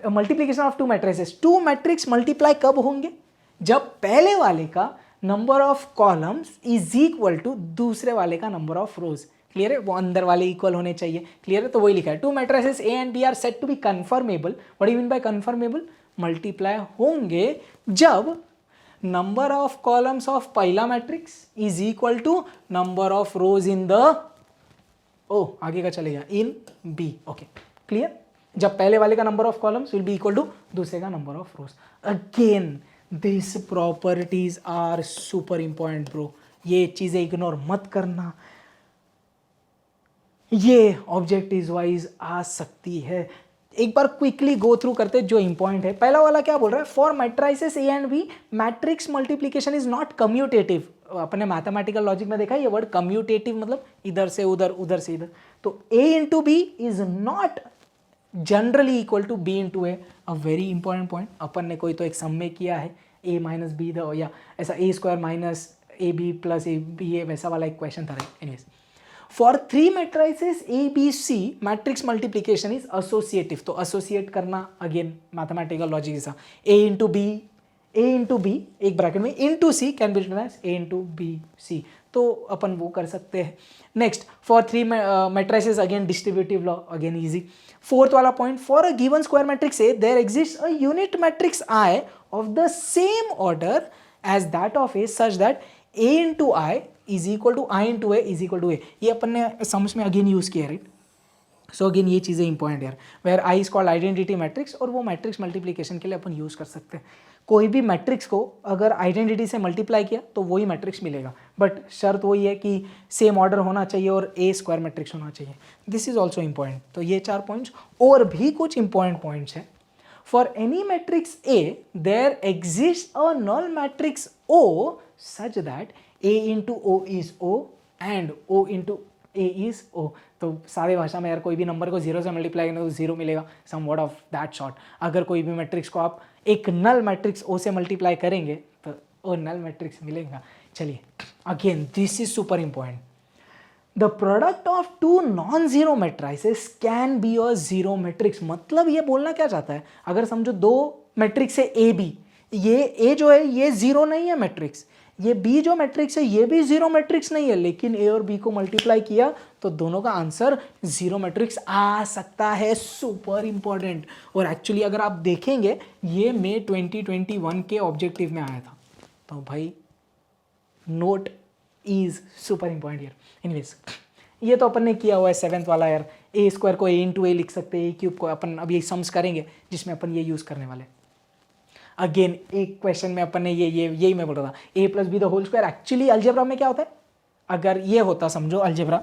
Speaker 1: multiplication of 2 matrices, 2 matrix multiply कब होंगे, जब पहले वाले का number of columns is equal to दूसरे वाले का नंबर ऑफ रोज, क्लियर है, वो अंदर वाले इक्वल होने चाहिए, क्लियर है। तो वही लिखा है, 2 matrices A and B are said to be conformable, what do you mean by conformable, multiply होंगे जब नंबर ऑफ कॉलम्स ऑफ पहला matrix is equal to number of rows in the, ओ आगे का चलेगा, इन बी, ओके क्लियर, जब पहले वाले का number of columns will be equal to दूसरे का number of rows. Again this properties are super important bro, ये चीजें इग्नोर मत करना, ये ऑब्जेक्टिव वाइज आ सकती है। एक बार क्विकली गो थ्रू करते जो इंपॉर्टेंट है। पहला वाला क्या बोल रहा है, for matrices A and B matrix multiplication is not commutative. अपने मैथमेटिकल लॉजिक में देखा ये वर्ड कम्यूटेटिव मतलब इधर से उधर, उधर से इधर, तो A into B is not generally equal to B into A, a very important point. अपन ने कोई तो एक सम में किया है, ए माइनस बी द, या ऐसा A square minus A B plus A B A, वैसा वाला एक क्वेश्चन था, right. Anyways, for 3 matrices A B C matrix multiplication is associative, तो एसोसिएट करना अगेन मैथमेटिकल लॉजिक जैसा, ए इंटू बी एक ब्रैकेट में into C can be written as A into B C, तो अपन वो कर सकते हैं। Next, for 3 matrices again distributive law, again easy. Fourth वाला point, for a given square matrix A there exist a unit matrix I of the same order as that of A such that A into I is equal to I into A is equal to A, ये अपन ने sums में again use किया, right. So again ये चीज़ें important यार, where I is called identity matrix, और वो मैट्रिक्स मल्टीप्लिकेशन के लिए अपन यूज कर सकते हैं। कोई भी मैट्रिक्स को अगर आइडेंटिटी से मल्टीप्लाई किया तो वही मैट्रिक्स मिलेगा, बट शर्त वही है कि सेम ऑर्डर होना चाहिए और ए स्क्वायर मैट्रिक्स होना चाहिए। This is also important. तो ये 4 पॉइंट्स, और भी कुछ इंपॉर्टेंट पॉइंट्स हैं। For any matrix A there exist a null matrix O such that A into O is O and O into A is O, तो सारे भाषा में यार कोई भी नंबर को 0 से मल्टीप्लाई करें तो 0 मिलेगा, some word of that short. अगर कोई भी मैट्रिक्स को आप एक नल मैट्रिक्स O से मल्टीप्लाई करेंगे तो वो नल मैट्रिक्स मिलेगा। चलिए again this is super important, the product of 2 non zero matrices can be a zero matrix. मतलब ये बोलना क्या चाहता है, अगर समझो 2 मैट्रिक्स है ए बी, ये ए जो है ये जीरो नहीं है मैट्रिक्स, ये बी जो मैट्रिक्स है ये भी जीरो मैट्रिक्स नहीं है, लेकिन ए और बी को मल्टीप्लाई किया तो दोनों का आंसर जीरो मैट्रिक्स आ सकता है। Super important. और एक्चुअली अगर आप देखेंगे ये मई 2021 के ऑब्जेक्टिव में आया था, तो भाई note is super important here. Anyways, ये तो अपन ने किया हुआ है 7th वाला यार, ए स्क्वायर को ए इंटू ए लिख सकते हैं, ए क्यूब को अपन अभी सम्स करेंगे जिसमें अपन ये यूज करने वाले। अगेन एक क्वेश्चन में अपन ने यही मैं बोल रहा था, A plus B the whole square. Actually algebra में क्या होता है, अगर ये होता समझो algebra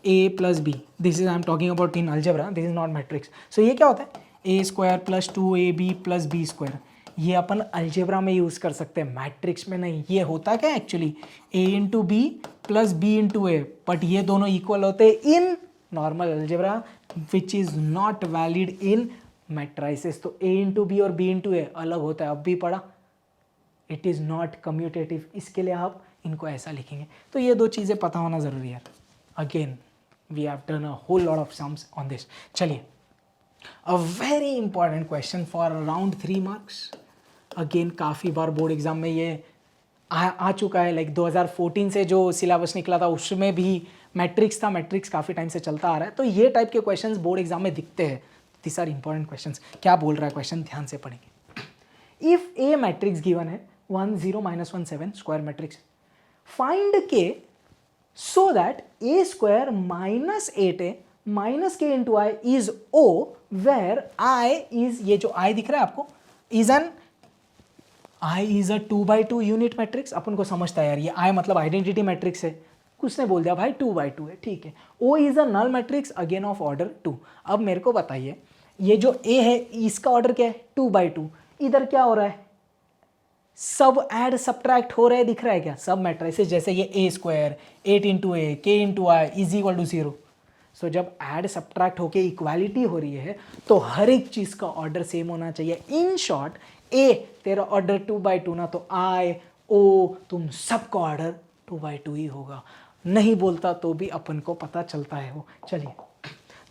Speaker 1: A plus B, this is I am talking about in algebra, this is not matrix. So ये क्या होता है, A square plus 2ab plus B square, ये अपन अलजेब्रा में यूज कर सकते हैं, मैट्रिक्स में नहीं। ये होता क्या actually, A into B plus B into A, but ये दोनों इक्वल होते हैं in normal algebra, which is not valid in matrices. तो ए इंटू बी और बी इंटू ए अलग होता है, अब भी पढ़ा, इट इज़ नॉट कम्यूटेटिव, इसके लिए आप इनको ऐसा लिखेंगे। तो ये 2 चीज़ें पता होना ज़रूरी है। Again we have done a whole lot of sums on this. चलिए, a very important question for around 3 marks. Again काफ़ी बार बोर्ड एग्जाम में ये आ चुका है, लाइक 2014 से जो सिलेबस निकला था उसमें भी मैट्रिक्स था, मैट्रिक्स काफ़ी टाइम से चलता आ रहा है, तो ये टाइप के क्वेश्चंस बोर्ड एग्जाम में दिखते हैं। This are important questions. क्या बोल रहा है क्वेश्चन, ध्यान से पढ़ेंगे। इफ ए मैट्रिक्स गिवन है 1 0 -1 7 square matrix, find K so that A square minus 8a minus K into I is O, where I is, ये जो आई दिख रहा है आपको, is an I is a 2x2 unit matrix. अपन को समझता है यार, ये आई मतलब आइडेंटिटी मैट्रिक्स है, कुछ ने बोल दिया भाई 2x2 है, ठीक है। O is a null matrix again of order 2। अब मेरे को बताइए, ये जो ए है इसका ऑर्डर क्या है, 2x2। इधर क्या हो रहा है, सब ऐड सब्ट्रैक्ट हो रहे हैं, दिख रहा है क्या, सब मैट्रिसेस, जैसे ये ए square 8 into A K into I is equal to 0। So जब ऐड सब्ट्रैक्ट होके इक्वालिटी हो रही है तो हर एक चीज का ऑर्डर सेम होना चाहिए। इन शॉर्ट, ए तेरा ऑर्डर 2x2 ना, तो आई ओ तुम सबका ऑर्डर 2x2 ही होगा। नहीं बोलता तो भी अपन को पता चलता है वो। चलिए,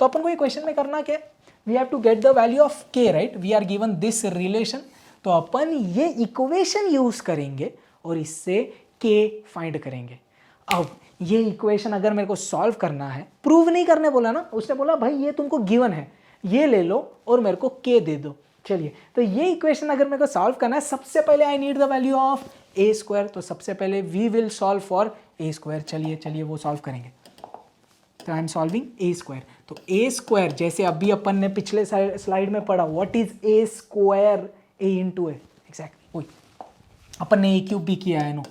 Speaker 1: तो अपन को ये क्वेश्चन में करना क्या, we have to get the value of K, right. We are given this relation, तो अपन ये इक्वेशन यूज करेंगे और इससे के फाइंड करेंगे। अब ये इक्वेशन अगर मेरे को सॉल्व करना है, प्रूव नहीं करने बोला ना, उसने बोला भाई ये तुमको गिवन है, ये ले लो और मेरे को के दे दो। चलिए, तो ये इक्वेशन अगर मेरे को सॉल्व करना है, सबसे पहले I need the value of A square, तो सबसे पहले we will solve for A square. चलिए वो सॉल्व करेंगे। तो I am solving A square, तो ए स्क्वायर जैसे अभी अपन ने पिछले स्लाइड में पढ़ा, what is A square, A into A, exactly वही अपन ने ए क्यूब भी किया है no,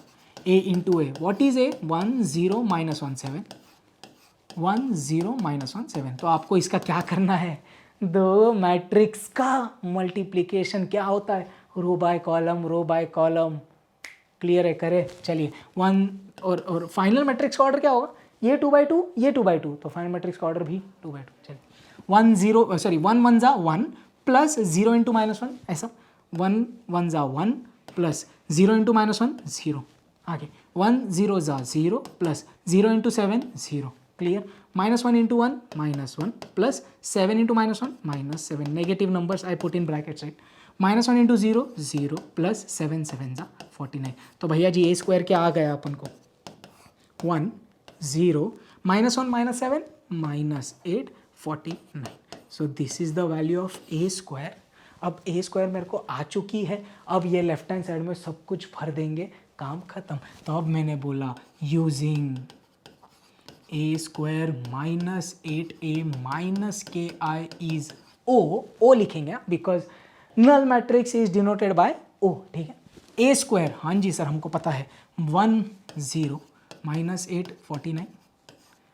Speaker 1: A into A, what is A 1 0 -1 7, 1 0 -1 7। तो आपको इसका क्या करना है, दो मैट्रिक्स का मल्टीप्लिकेशन क्या होता है, row by column, row by column. Clear है, करे। चलिए, वन और फाइनल मैट्रिक्स का ऑर्डर क्या होगा, ये 2x2 ये 2x2, तो फाइनल मैट्रिक्स का ऑर्डर भी 2x2। चलिए, 1 0 सॉरी 1 1 जा 1 प्लस 0 इंटू -1, ऐसा 1 1 जा 1 प्लस 0 इंटू -1 0, आगे 1 0 जा 0 plus 0 into 7 0। Clear, -1 into 1 -1 plus 7 into -1 -7, negative numbers I put in brackets, right. -1 into 0 0 plus 7 7 जा 49। तो भैया जी ए स्क्वायर क्या आ गया अपन को, 1 0 -1 -7 -8 49। So this is the value of A square. अब ए स्क्वायर मेरे को आ चुकी है, अब ये लेफ्ट हैंड साइड में सब कुछ भर देंगे, काम खत्म। तो अब मैंने बोला यूजिंग ए स्क्वायर -8a माइनस के आई इज ओ लिखेंगे because null matrix is denoted by O, ठीक है। ए स्क्वायर, हाँ जी सर हमको पता है, 1 0 -8 49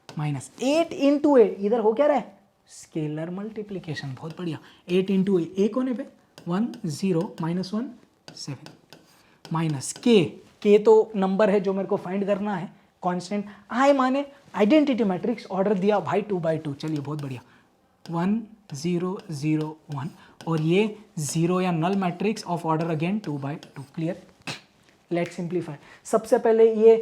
Speaker 1: -8 इंटू ए, इधर हो क्या रहा है, स्केलर मल्टीप्लीकेशन, बहुत बढ़िया। 8 इंटू ए कोने पे 1 0 -1 7 माइनस के तो नंबर है जो मेरे को फाइंड करना है, कांस्टेंट। आई माने आइडेंटिटी मैट्रिक्स, ऑर्डर दिया भाई 2x2। चलिए बहुत बढ़िया, 1 0 0 1, और ये 0 या null matrix of order again 2x2। Clear, let simplify. सबसे पहले ये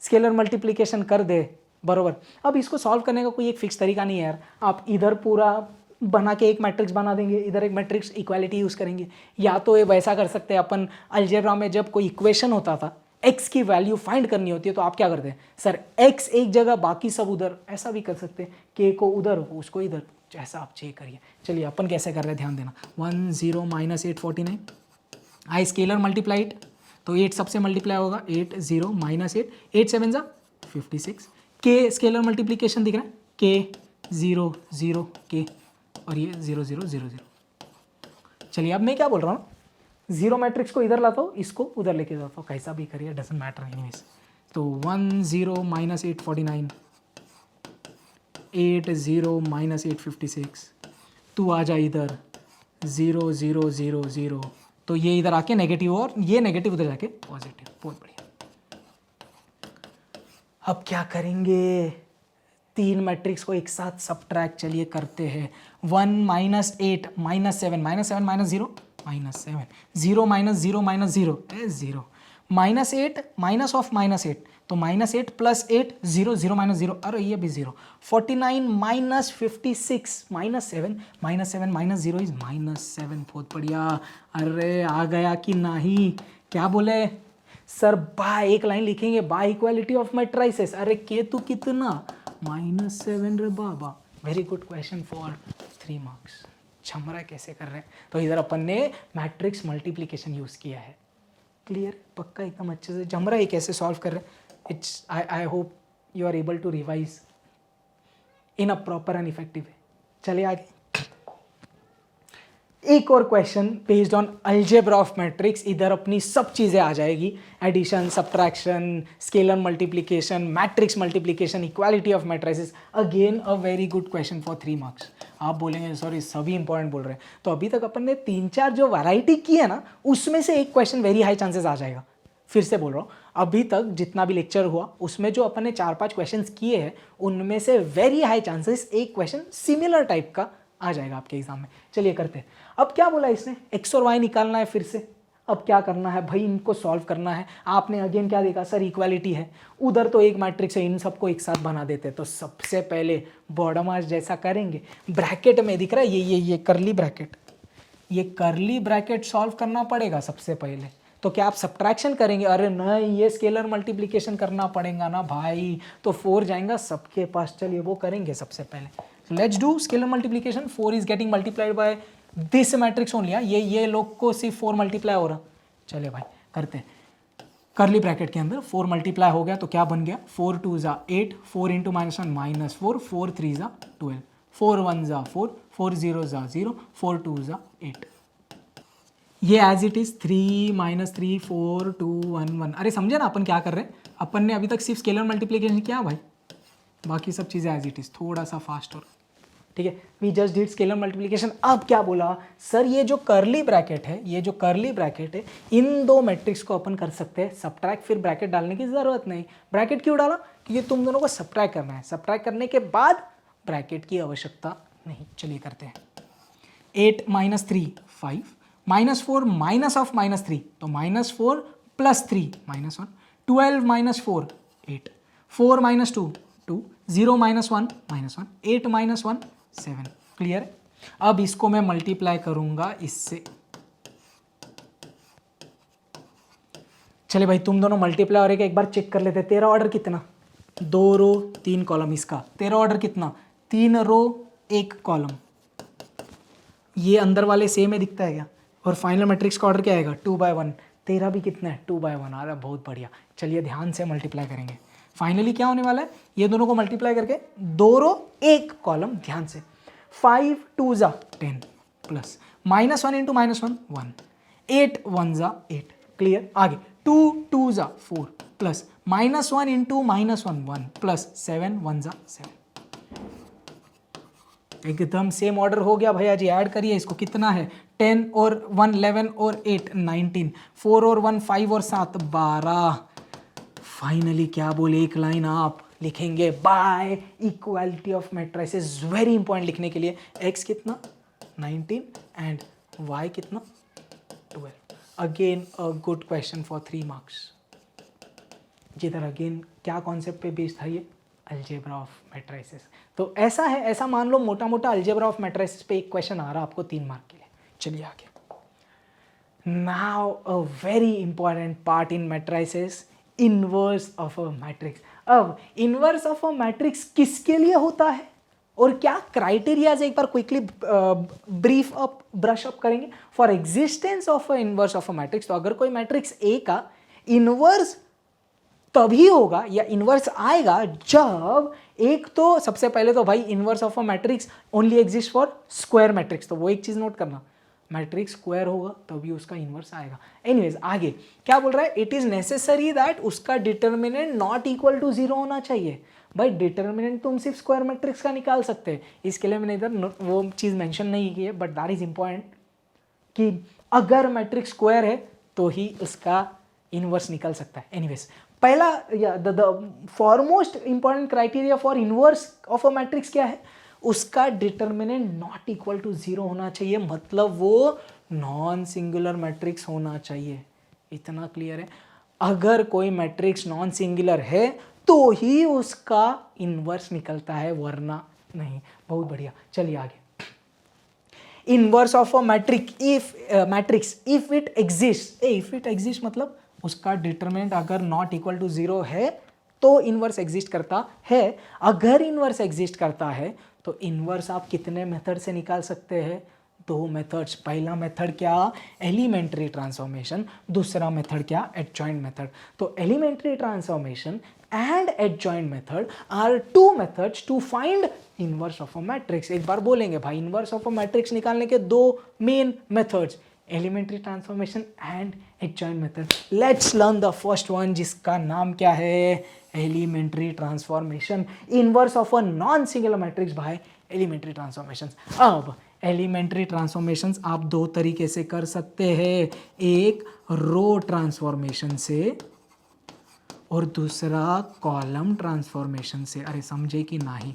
Speaker 1: स्केलर मल्टीप्लीकेशन कर दे, बरोबर। अब इसको सॉल्व करने का कोई एक फिक्स तरीका नहीं है यार, आप इधर पूरा बना के एक मैट्रिक्स बना देंगे, इधर एक मैट्रिक्स इक्वालिटी यूज़ करेंगे, या तो ये वैसा कर सकते हैं अपन, अलजेब्रा में जब कोई इक्वेशन होता था, x की वैल्यू फाइंड करनी होती है तो आप क्या करते हैं, सर x एक जगह बाकी सब उधर, ऐसा भी कर सकते हैं, k को उधर उसको इधर, जैसा आप चेक करिए। चलिए अपन कैसे कर रहे हैं ध्यान देना, 1 0 -8 49, आई स्केलर मल्टीप्लाइड, तो 8 सबसे मल्टीप्लाई होगा, 8 0 -8 8 7 जा 56, के स्केलर मल्टीप्लीकेशन दिख रहा है, के 0 0 के, और ये 0 0 0 0। चलिए अब मैं क्या बोल रहा हूँ, जीरो मैट्रिक्स को इधर लाता हूँ, इसको उधर लेके जाता हूँ, कैसा भी करिए डजंट मैटर एनीवेज। तो 1 0 -8 49, 8 0 -8 56, तू आ जा इधर 0 0 0 0, तो ये इधर आके नेगेटिव और ये नेगेटिव उधर जाके पॉजिटिव, बहुत बढ़िया। अब क्या करेंगे, तीन मैट्रिक्स को एक साथ सब्ट्रैक्ट, चलिए करते हैं। 1 -8 -7 -7 -0 -7, 0 -0 -0 0, -8 माइनस ऑफ -8, तो -8 प्लस 8 0 0 -0, अरे ये भी 0, 49 -56 -7 -7 -0 इज -7, बहुत बढ़िया। अरे आ गया कि नहीं, क्या बोले सर, बाय एक लाइन लिखेंगे, बाय इक्वालिटी ऑफ मैट्रिसेस, अरे के तू कितना -7 रे बाबा, very good question for 3 marks. छमरा कैसे कर रहे हैं, तो इधर अपन ने मैट्रिक्स मल्टीप्लिकेशन यूज़ किया है। क्लियर, पक्का एकदम अच्छे से जमरा ये कैसे सॉल्व कर रहे हैं, it's I hope you are able to revise. In a proper and effective way. चलिए आगे, एक और question based on algebra of matrix. इधर अपनी सब चीज़ें आ जाएगी, addition, subtraction, scalar multiplication, matrix multiplication, equality of matrices. Again a very good question for 3 marks. आप बोलेंगे सॉरी सभी इंपॉर्टेंट बोल रहे हैं, तो अभी तक अपन ने 3-4 जो वैरायटी की है ना, उसमें से एक क्वेश्चन वेरी हाई चांसेस आ जाएगा। फिर से बोल रहा हूँ, अभी तक जितना भी लेक्चर हुआ उसमें जो अपन ने 4-5 क्वेश्चंस किए हैं, उनमें से वेरी हाई चांसेस एक क्वेश्चन सिमिलर टाइप का आ जाएगा आपके एग्जाम में। चलिए करते हैं। अब क्या बोला इसने, एक्स और वाई निकालना है फिर से। अब क्या करना है भाई, इनको सॉल्व करना है। आपने अगेन क्या देखा सर, इक्वालिटी है, उधर तो एक मैट्रिक्स है, इन सबको एक साथ बना देते हैं। तो सबसे पहले बॉडम आर्च जैसा करेंगे, ब्रैकेट में दिख रहा है ये करली ब्रैकेट, ये करली ब्रैकेट सॉल्व करना पड़ेगा सबसे पहले। तो क्या आप सब्ट्रैक्शन करेंगे, अरे नहीं ये स्केलर मल्टीप्लिकेशन करना पड़ेगा ना भाई, तो 4 जाएगा सबके पास। चलिए वो करेंगे सबसे पहले। Let's do scalar multiplication. 4 is getting multiplied by this matrix only. ये लोग को सिर्फ 4 मल्टीप्लाई हो रहा। चलिए भाई करते हैं। करली ब्रैकेट के अंदर 4 मल्टीप्लाई हो गया तो क्या बन गया, 4 2 ज़ा 8, 4 इंटू -1 -4, 4 3 ज़ा 12, 4 1 ज़ा 4, 4 0 ज़ा 0, 4 2 ज़ा 8। ये एज इट इज 3 -3 4 2 1 1। अरे समझे ना अपन क्या कर रहे हैं, अपन ने अभी तक सिर्फ स्केलर मल्टीप्लिकेशन किया भाई, बाकी सब चीज़ें एज इट इज, थोड़ा सा फास्ट और ठीक है। We just did scalar multiplication. अब क्या बोला सर, ये जो करली ब्रैकेट है, ये जो करली ब्रैकेट है, इन दो मैट्रिक्स को अपन कर सकते हैं सब्ट्रैक्ट, फिर ब्रैकेट डालने की जरूरत नहीं। ब्रैकेट क्यों डाला, क्योंकि तुम दोनों को सब्ट्रैक्ट करना है, सब्ट्रैक्ट करने के बाद ब्रैकेट की आवश्यकता नहीं। चलिए करते हैं। 8 -3 5, -4 माइनस ऑफ -3, तो -4 + 3 -1, 12 -4 8, 4 -2 2, 0 -1 -1, 8 -1 7। क्लियर। अब इसको मैं मल्टीप्लाई करूंगा इससे। चले भाई तुम दोनों मल्टीप्लाई और एक बार चेक कर लेते हैं। तेरा ऑर्डर कितना, 2 रो 3 कॉलम। इसका तेरा ऑर्डर कितना, 3 रो 1 कॉलम। ये अंदर वाले सेम है, दिखता है क्या। और फाइनल मैट्रिक्स का ऑर्डर क्या आएगा, 2/1। तेरा भी कितना है, 2/1 आ रहा है, बहुत बढ़िया। चलिए ध्यान से मल्टीप्लाई करेंगे। फाइनली क्या होने वाला है, ये दोनों को मल्टीप्लाई करके 2 रो 1 कॉलम। ध्यान से 5 2 ज़ा 10 प्लस -1 इंटू -1 1, 8 1 ज़ा 8। क्लियर। आगे 2 2 ज़ा 4 प्लस -1 इंटू -1 1 प्लस 7 1 ज़ा 7। एकदम सेम ऑर्डर हो गया भैया जी। ऐड करिए इसको, कितना है, 10 और 1 11 और 8 19, 4 और 1 5 और 7 12। फाइनली क्या बोले, एक लाइन आप लिखेंगे by equality of matrices. Very important लिखने के लिए, x कितना 19 एंड y कितना 12। Again a good question for 3 marks. जिधर अगेन क्या कॉन्सेप्ट पे बेस्ड था ये, अलजेब्रा ऑफ मैट्रिसेस। तो ऐसा है, ऐसा मान लो मोटा मोटा अलजेब्रा ऑफ मैट्रिसेस पे एक क्वेश्चन आ रहा आपको 3 मार्क के लिए। चलिए आगे। Now a very important part in matrices, inverse of a matrix. अब इनवर्स ऑफ अ मैट्रिक्स किसके लिए होता है और क्या क्राइटेरियाज, एक बार quickly brief up brush up करेंगे। For existence of a inverse of a matrix, तो अगर कोई मैट्रिक्स ए का इनवर्स तभी होगा या इनवर्स आएगा जब, एक तो सबसे पहले तो भाई inverse of a matrix only exist for square matrix, तो वो एक चीज नोट करना, मैट्रिक्स स्क्वायर होगा तभी उसका इनवर्स आएगा। एनीवेज आगे क्या बोल रहा है, इट इज नेसेसरी दैट उसका डिटर्मिनेंट नॉट इक्वल टू 0 होना चाहिए। भाई डिटर्मिनेंट तुम सिर्फ स्क्वायर मैट्रिक्स का निकाल सकते हैं, इसके लिए मैंने इधर वो चीज मेंशन नहीं की है, बट दैट इज इंपॉर्टेंट कि अगर मैट्रिक्स स्क्वायर है तो ही उसका इनवर्स निकल सकता है। एनीवेज पहला या the foremost important criteria for inverse of a matrix क्या है, उसका डिटर्मिनेंट नॉट इक्वल टू 0 होना चाहिए, मतलब वो नॉन सिंगुलर मैट्रिक्स होना चाहिए। इतना क्लियर है। अगर कोई मैट्रिक्स नॉन सिंगुलर है तो ही उसका इनवर्स निकलता है, वरना नहीं। बहुत बढ़िया। चलिए आगे। Inverse of a matrix if it exist मतलब उसका डिटरमिनेंट अगर नॉट इक्वल टू 0 है तो इनवर्स एग्जिस्ट करता है। अगर इनवर्स एग्जिस्ट करता है तो इनवर्स आप कितने मेथड से निकाल सकते हैं, 2 मेथड्स। पहला मेथड क्या, एलिमेंट्री ट्रांसफॉर्मेशन, दूसरा मेथड क्या, एडजॉइंट मेथड। तो elementary transformation and adjoint method are two methods to find inverse of a matrix. एक बार बोलेंगे भाई inverse of a matrix निकालने के दो main methods, elementary transformation and adjoint method. Let's learn the first one जिसका नाम क्या है, elementary transformation, inverse of a non-singular matrix by elementary transformations. अब एलिमेंट्री ट्रांसफॉर्मेशंस आप दो तरीके से कर सकते हैं, एक रो ट्रांसफॉर्मेशन से और दूसरा कॉलम ट्रांसफॉर्मेशन से. अरे समझे कि नहीं?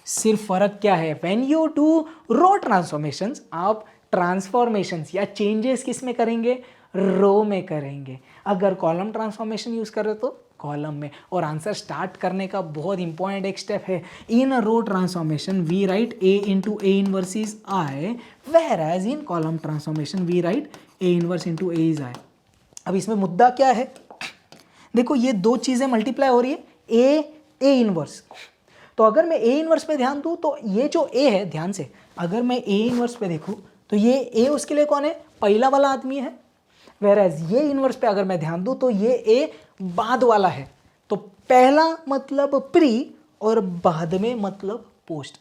Speaker 1: सिर्फ फर्क क्या है, when you do row transformations आप ट्रांसफॉर्मेशंस या चेंजेस किस में करेंगे, रो में करेंगे. अगर कॉलम ट्रांसफॉर्मेशन यूज कर रहे हो तो कॉलम में. और आंसर स्टार्ट करने का बहुत इंपॉर्टेंट एक स्टेप है. In row transformation we write A into A inverse is I, whereas in column transformation we write A inverse into A is I. अब इसमें मुद्दा क्या है, देखो ये दो चीजें मल्टीप्लाई हो रही है, ए इनवर्स. तो अगर मैं ए इनवर्स पे ध्यान दूं तो ये जो ए है, ध्यान से अगर मैं ए इनवर्स पे देखूं तो ये ए उसके लिए कौन है, पहला वाला आदमी है. वेरएज ये इनवर्स पे अगर मैं ध्यान दूं तो ये ए बाद वाला है. तो पहला मतलब प्री और बाद में मतलब पोस्ट.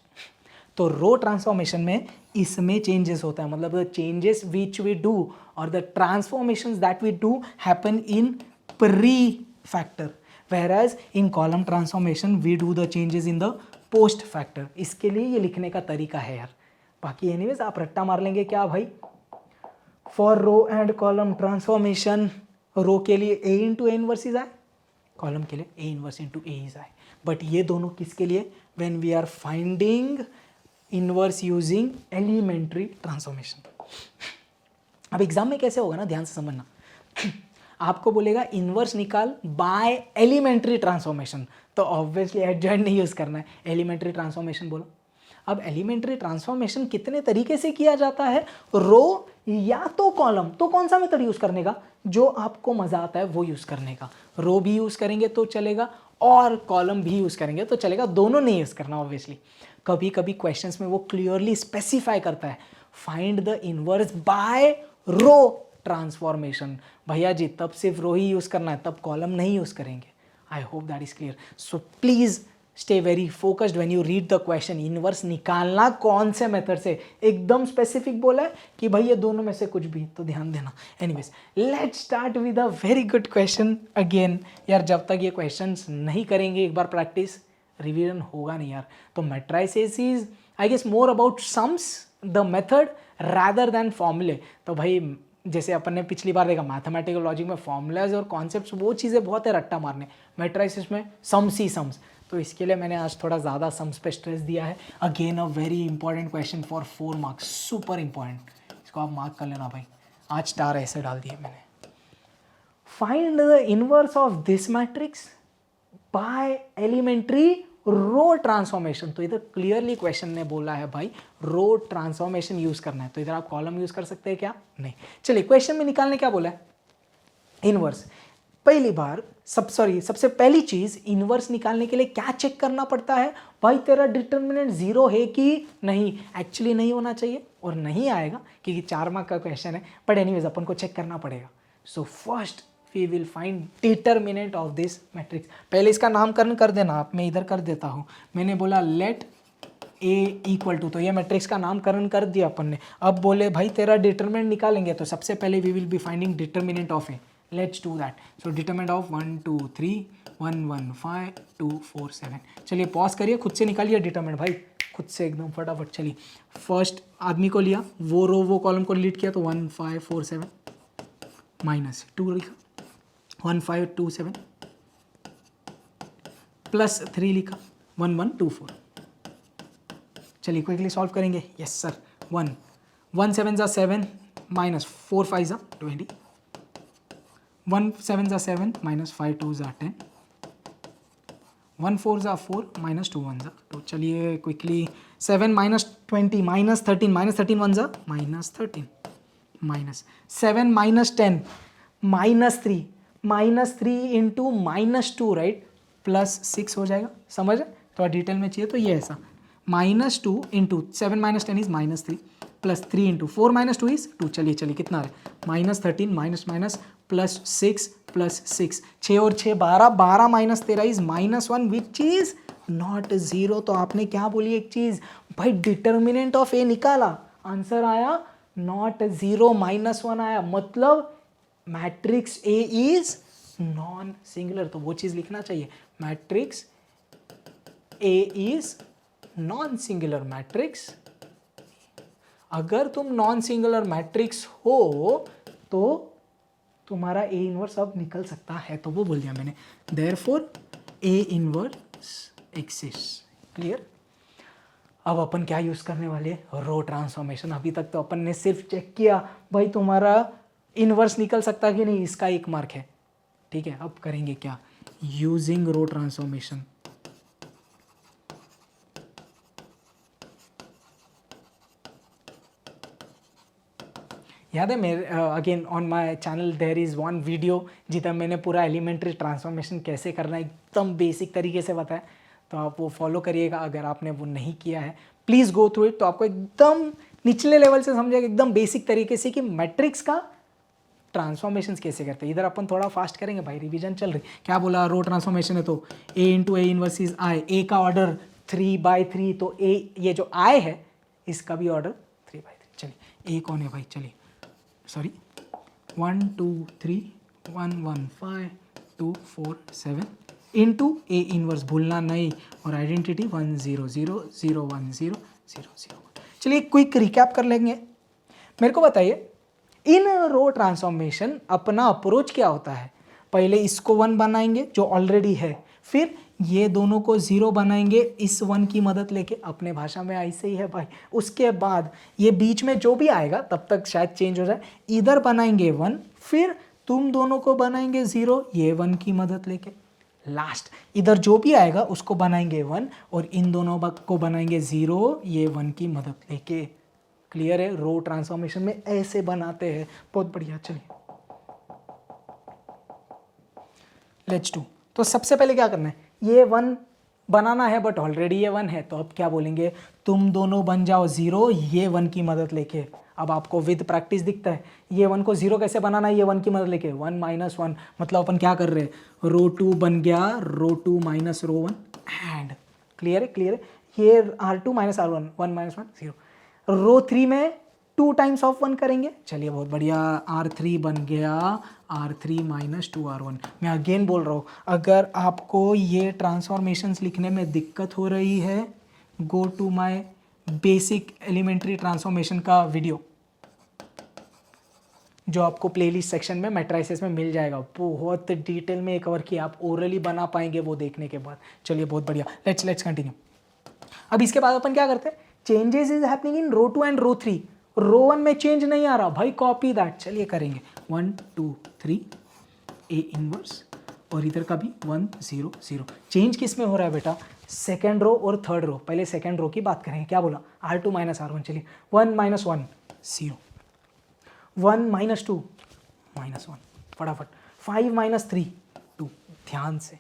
Speaker 1: तो रो ट्रांसफॉर्मेशन में इसमें चेंजेस होता है, मतलब the changes which we do और the transformations that we do happen in pre factor, whereas in column transformation we do the changes in the post factor. इसके लिए ये लिखने का तरीका है यार. बाकी एनीवेज आप रट्टा मार लेंगे क्या भाई, for row and column transformation row के लिए A into A inverse is I, column के लिए A inverse into A is I. But ये दोनों किसके लिए, when we are finding inverse using elementary transformation. अब एग्जाम में कैसे होगा ना, ध्यान से समझना. आपको बोलेगा इनवर्स निकाल बाय एलिमेंट्री ट्रांसफॉर्मेशन, तो ऑब्वियसली एडजॉइंट नहीं यूज करना है, एलिमेंट्री ट्रांसफॉर्मेशन बोलो. अब एलिमेंट्री ट्रांसफॉर्मेशन कितने तरीके से किया जाता है, रो या तो कॉलम. तो कौन सा मेथड यूज करने का, जो आपको मजा आता है वो यूज करने का. रो भी यूज करेंगे तो चलेगा और कॉलम भी यूज करेंगे तो चलेगा, दोनों नहीं यूज करना ऑब्वियसली. कभी कभी क्वेश्चंस में वो क्लियरली स्पेसिफाई करता है find the inverse by row transformation. भैया जी तब सिर्फ रो ही यूज करना है, तब कॉलम नहीं यूज करेंगे. I hope that is clear. So please stay very focused when you read the question. Inverse निकालना कौन से मेथड से, एकदम स्पेसिफिक बोला है कि भाई ये दोनों में से कुछ भी, तो ध्यान देना. Anyways let's start with a very good question again. यार जब तक ये क्वेश्चंस नहीं करेंगे एक बार प्रैक्टिस, रिवीजन होगा नहीं यार. तो matrices is I guess more about sums the method rather than फॉर्मूले. तो भाई जैसे अपन ने पिछली बार देखा मैथमेटिकल लॉजिक में फॉर्मूलाज और कॉन्सेप्ट्स वो चीज़ें बहुत है रट्टा मारने, मैट्राइसिस में सम्स ही सम्स. तो इसके लिए मैंने आज थोड़ा ज़्यादा सम्स पे स्ट्रेस दिया है. Again a very important question for 4 marks, super important. इसको आप मार्क कर लेना भाई, आज स्टार ऐसे डाल दिए मैंने. Find the inverse of this matrix by elementary row transformation. तो इधर क्लियरली क्वेश्चन ने बोला है भाई रो ट्रांसफॉर्मेशन यूज करना है, तो इधर आप कॉलम यूज कर सकते हैं क्या, नहीं. चलिए क्वेश्चन में निकालने क्या बोला है, इनवर्स. पहली बार सबसे पहली चीज इनवर्स निकालने के लिए क्या चेक करना पड़ता है, भाई तेरा डिटर्मिनेंट 0 है कि नहीं. एक्चुअली नहीं होना चाहिए और नहीं आएगा क्योंकि 4 मार्क का क्वेश्चन है, बट एनीवेज अपन को चेक करना पड़ेगा. So first we will find determinant of this matrix. पहले इसका नामकरण कर देना आप, मैं इधर कर देता हूँ. मैंने बोला let a इक्वल टू, तो ये मैट्रिक्स का नामकरण कर दिया अपन ने. अब बोले भाई तेरा डिटरमिनेंट निकालेंगे, तो सबसे पहले we will be finding determinant of a. Let's do that. So determinant of 1 2 3 1 1 5 2 4 7. चलिए पॉज करिए, खुद से निकालिए डिटरमिनेंट भाई, खुद से एकदम फटाफट. चलिए फर्स्ट आदमी को लिया, वो रो वो कॉलम को लीड किया, तो 1 5 4 7 माइनस 2 लिखा, 1 5 2 7 प्लस 3 लिखा, 1 1 2 4. चलिए क्विकली सॉल्व करेंगे. Yes sir. 1 7 जा 7 माइनस 4 5 जा 20, 1 7 जा 7 माइनस 5 2 जा 10, 1 4 जा 4 माइनस 2 1 जा 2. चलिए क्विकली 7 माइनस 20 माइनस 13, माइनस 13 1 जा minus 13, minus 7 minus 10 minus 3 into minus 2 right, plus 6 हो जाएगा. समझ थोड़ा डिटेल में चाहिए तो ये ऐसा, minus 2 into 7 minus 10 is minus 3 plus 3 into 4 minus 2 is 2. चलिए कितना है, minus 13 minus minus plus 6 plus 6, 6 और 6 12, 12 minus 13 is -1 which is not 0। तो आपने क्या बोली एक चीज भाई, डिटर्मिनेंट ऑफ ए निकाला, आंसर आया नॉट 0, -1 आया, मतलब matrix A is non singular. तो वो चीज लिखना चाहिए, matrix A is non singular matrix. अगर तुम नॉन सिंगुलर मैट्रिक्स हो तो तुम्हारा ए इनवर्स अब निकल सकता है, तो वो बोल दिया मैंने, therefore A inverse exist. Clear. अब अपन क्या यूज करने वाले, रो ट्रांसफॉर्मेशन। अभी तक तो अपन ने सिर्फ चेक किया भाई तुम्हारा इनवर्स निकल सकता कि नहीं, इसका 1 मार्क है, ठीक है। अब करेंगे क्या, यूजिंग रो ट्रांसफॉर्मेशन। याद है मेरे again on my channel there is one video जिधर मैंने पूरा एलिमेंट्री ट्रांसफॉर्मेशन कैसे करना है एकदम बेसिक तरीके से बताया, तो आप वो फॉलो करिएगा। अगर आपने वो नहीं किया है प्लीज़ गो थ्रू इट, तो आपको एकदम निचले लेवल से समझेगा एकदम बेसिक तरीके से कि मैट्रिक्स का ट्रांसफॉर्मेशन कैसे करते हैं। इधर अपन थोड़ा फास्ट करेंगे भाई, रिवीजन चल रही। क्या बोला, रो ट्रांसफॉर्मेशन है तो A into A inverse is I, A का ऑर्डर 3/3, तो ए ये जो आई है इसका भी ऑर्डर 3/3। चलिए ए कौन है भाई, चलिए सॉरी 1 2 3 1 1 5 2 4 7 इंटू ए इनवर्स, भूलना नहीं, और आइडेंटिटी 1 0 0 0 1 0 0 0 1। चलिए क्विक रिकैप कर लेंगे। मेरे को बताइए इन रो ट्रांसफॉर्मेशन अपना अप्रोच क्या होता है, पहले इसको 1 बनाएंगे जो ऑलरेडी है, फिर ये दोनों को 0 बनाएंगे इस 1 की मदद लेके, अपने भाषा में ऐसे ही है भाई। उसके बाद ये बीच में जो भी आएगा तब तक शायद चेंज हो जाए, इधर बनाएंगे 1, फिर तुम दोनों को बनाएंगे 0 ये 1 की मदद लेके, लास्ट इधर जो भी आएगा उसको बनाएंगे 1 और इन दोनों को बनाएंगे 0 ये 1 की मदद लेके। क्लियर है, रो ट्रांसफॉर्मेशन में ऐसे बनाते हैं, बहुत बढ़िया। चलिए लेट्स डू। तो सबसे पहले क्या करना है, ये 1 बनाना है बट ऑलरेडी ये 1 है, तो अब क्या बोलेंगे, तुम दोनों बन जाओ 0 ये 1 की मदद लेके। अब आपको विद प्रैक्टिस दिखता है ये 1 को 0 कैसे बनाना है, ये 1 की मदद लेके 1 - 1, मतलब अपन क्या कर रहे हैं, रो 2 बन गया रो 2 माइनस रो 1 एंड क्लियर है, क्लियर है। ये R2 - R1 1 - 1 0, रो 3 में 2 टाइम्स ऑफ 1 करेंगे। चलिए बहुत बढ़िया, R3 बन गया R3 - 2R1। मैं अगेन बोल रहा हूँ, अगर आपको ये ट्रांसफॉर्मेशंस लिखने में दिक्कत हो रही है, go to my basic elementary transformation का वीडियो जो आपको प्लेलिस्ट सेक्शन में मैट्राइसेस में मिल जाएगा, बहुत डिटेल में कवर किया, आप ओरली बना पाएंगे वो देखने के बाद। चलिए बहुत बढ़िया, लेट्स कंटिन्यू। अब इसके बाद अपन क्या करते हैं, changes is happening in row 2 and row 3। Row 1 में चेंज नहीं आ रहा भाई, कॉपी दैट। चलिए करेंगे 1 2 3 ए इनवर्स और इधर का भी 1 0 0। चेंज किस में हो रहा है बेटा, सेकेंड रो और थर्ड रो। पहले सेकेंड रो की बात करेंगे, क्या बोला R2 - R1। चलिए 1 - 1 0, 1 - 2 -1, फटाफट 5 - 3 2, ध्यान से,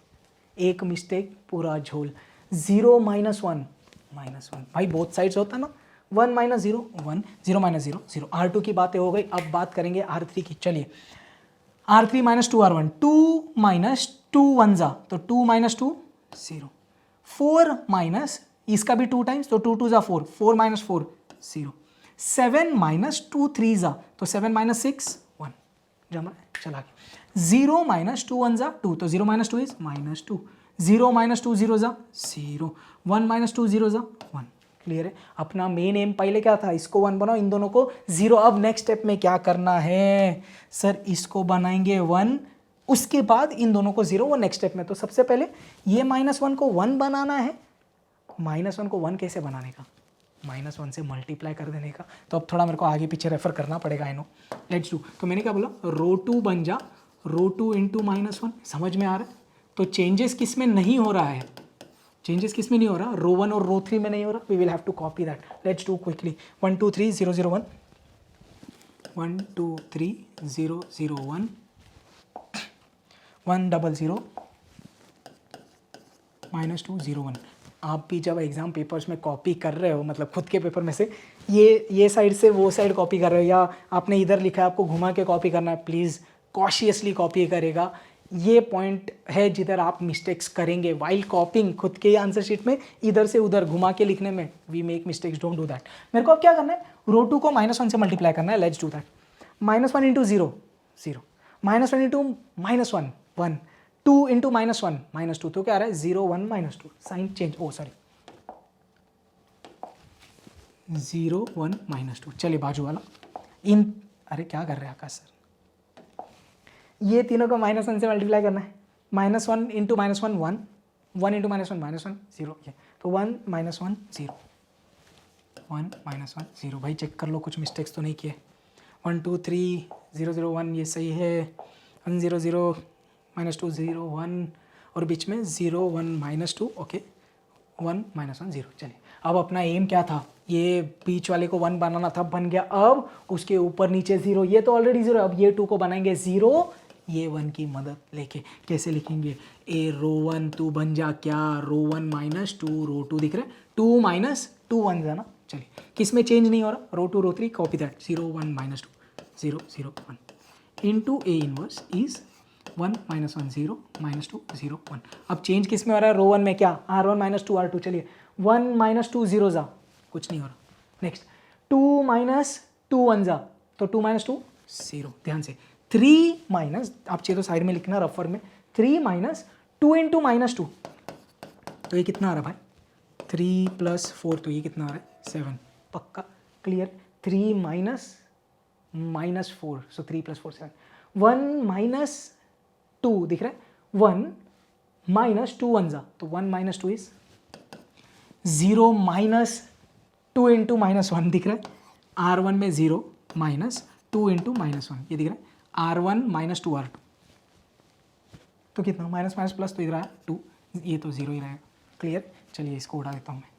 Speaker 1: एक मिस्टेक पूरा झोल। 0 - 1 -1, भाई बोथ साइड्स होता है ना, 1 - 0 1 0 - 0 0। R2 की बातें हो गई, अब बात करेंगे R3 की। चलिए R3 - 2R1, 2 - 2 1 जा तो 2 - 2 0, 4 माइनस इसका भी 2 टाइम्स तो 2 2 जा 4, 4 - 4 0, 7 - 2 3 जा तो 7 - 6 1, जमा चला गया। 0 - 2 1 जा 2 तो 0 - 2 इज -2, 0 - 2 0 जा 0, 1 - 2 0 जा 1। क्लियर है, अपना मेन एम पहले क्या था, इसको 1 बनाओ, इन दोनों को 0। अब नेक्स्ट स्टेप में क्या करना है सर, इसको बनाएंगे 1, उसके बाद इन दोनों को 0, वो नेक्स्ट स्टेप में। तो सबसे पहले ये -1 को 1 बनाना है। -1 को 1 कैसे बनाने का, -1 से मल्टीप्लाई कर देने का। तो अब थोड़ा मेरे को आगे पीछे रेफर करना पड़ेगा, आई नो, लेट्स डू। तो मैंने क्या बोला, रो 2 बन जा रो 2 इंटू -1, समझ में आ रहा है। तो चेंजेस किस में नहीं हो रहा है, चेंजेस किस में नहीं हो रहा, रो 1 और रो 3 में नहीं हो रहा। We will have to copy that, let's do quickly. 1 2 3 0 0 1, 1 2 3 0 0 1, 1 0 0 -2 0 1। आप भी जब एग्जाम पेपर्स में कॉपी कर रहे हो, मतलब खुद के पेपर में से ये साइड से वो साइड कॉपी कर रहे हो, या आपने इधर लिखा है आपको घुमा के कॉपी करना है, प्लीज़ कॉशियसली कॉपी करेगा। ये पॉइंट है जिधर आप मिस्टेक्स करेंगे वाइल कॉपिंग खुद के आंसर शीट में इधर से उधर घुमा के लिखने में। We make mistakes, don't do that. मेरे को अब क्या करना है, रो 2 को -1 से मल्टीप्लाई करना है। Let's do that. -1 into 0 0, -1 into -1 1, 2 into -1 -2, तो क्या आ रहा है 0 1 -2। साइन चेंज, ओ सॉरी 0 1 -2। चलिए बाजू वाला इन, अरे क्या कर रहे हैं आकाश सर, ये तीनों को -1 से मल्टीप्लाई करना है। -1 इंटू -1 1, 1 इंटू -1 -1 0, ये तो 1 -1 0, 1 -1 0। भाई चेक कर लो कुछ मिस्टेक्स तो नहीं किए। 1 2 3 0 0 1 ये सही है। 1 0 0 -2 0 1 और बीच में 0 1 -2, ओके 1 -1 0। चलिए अब अपना एम क्या था, ये बीच वाले को 1 बनाना था, बन गया। अब उसके ऊपर नीचे 0, ये तो ऑलरेडी 0 है, अब ये 2 को बनाएंगे 0, ये 1 की मदद लेके। कैसे लिखेंगे, ए रो 1 2 बन जा क्या, रो 1 -2 रो 2 दिख रहा है, 2 -2 1 है ना। चलिए किस में चेंज नहीं हो रहा, रो 2 row 3 copy that, 0 1 -2 0 0 1 into A inverse is 1 -1 0 -2 0 1। अब चेंज किस में हो रहा है, रो 1 में क्या, R1 -2 R2। चलिए 1 -2 0 जा, कुछ नहीं हो रहा। नेक्स्ट 2 -2 1 जा, तो 2 -2 0। ध्यान से 3 माइनस, आप चाहिए तो साइड में लिखना रफर में, 3 -2 इंटू -2, तो ये कितना आ रहा है भाई 3 + 4, तो ये कितना आ रहा है 7। पक्का क्लियर। 3 -4, सो 3 + 4 7। 1 -2 दिख रहा है, 1 -2 1 जा, तो 1 -2 इज 0 -2 इंटू -1 दिख रहा है, R1 में 0 -2 इंटू -1 ये दिख रहा है, R1 -2 R2, तो कितना माइनस माइनस प्लस, तो इधर आया 2, ये तो 0 ही रहेगा। क्लियर। चलिए इसको उड़ा देता हूँ मैं।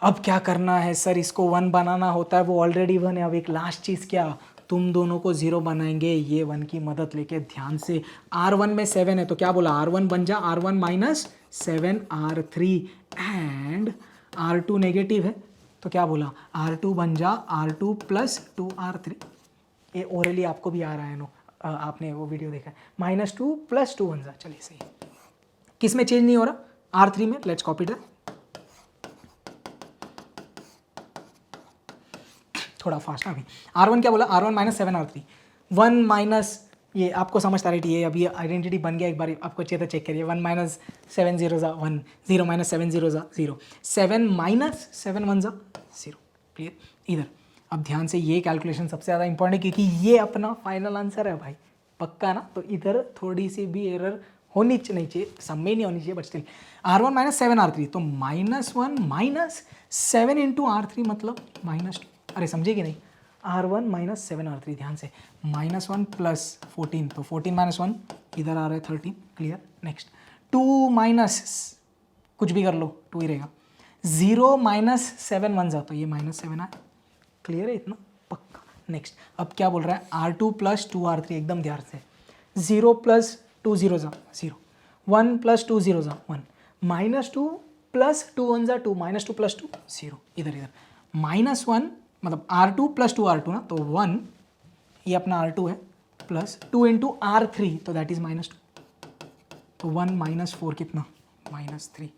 Speaker 1: अब क्या करना है सर, इसको 1 बनाना होता है, वो ऑलरेडी 1 है। अब एक लास्ट चीज़ क्या, तुम दोनों को 0 बनाएंगे ये 1 की मदद लेके। ध्यान से R1 में 7 है, तो क्या बोला, R1 बन जा R1 -7 R3, and R2 negative है, तो क्या बोला R2 बन जा R2 + 2 R3। ये ओरली आपको भी आ रहा है नो, आपने वो वीडियो देखा है। -2 + 2 1 जा। चलिए सही है। किस में चेंज नहीं हो रहा, R3 में। लेट्स कॉपी दैट, थोड़ा फास्ट अभी। R1 क्या बोला, R1 -7 R3, 1 माइनस, ये आपको समझता रही ये अभी आइडेंटिटी बन गया। एक बार आपको चाहिए तो चेक करिए, 1 -7 0 जा 1, 0 -7 0 जा 0, 7 -7 1 जा 0। क्लियर। इधर अब ध्यान से, ये कैलकुलेशन सबसे ज़्यादा इंपॉर्टेंट है क्योंकि ये अपना फाइनल आंसर है भाई, पक्का ना। तो इधर थोड़ी सी भी एरर होनी नहीं चाहिए, सब में नहीं होनी चाहिए, बट स्टिल R1 -7 R3, तो -1 -7 इंटू R3 मतलब -2। अरे समझे कि नहीं, R1 -7 R3, ध्यान से -1 + 14, तो 14 - 1 इधर आ रहा है 13। क्लियर। नेक्स्ट 2 कुछ भी कर लो 2 ही रहेगा, 0 -7 1 जा, तो ये -7 आए। क्लियर है इतना, पक्का। नेक्स्ट अब क्या बोल रहा है, R2 + 2 R3, एकदम ध्यान से, 0 + 2 0 जा 0, 1 + 2 0 जा 1, -2 + 2 1 जा 2, -2 + 2 0। इधर -1 मतलब R2 + 2 R2 ना, तो 1 ये अपना R2 है, प्लस 2 इंटू R3, तो दैट इज -2, तो 1 -4 कितना -3।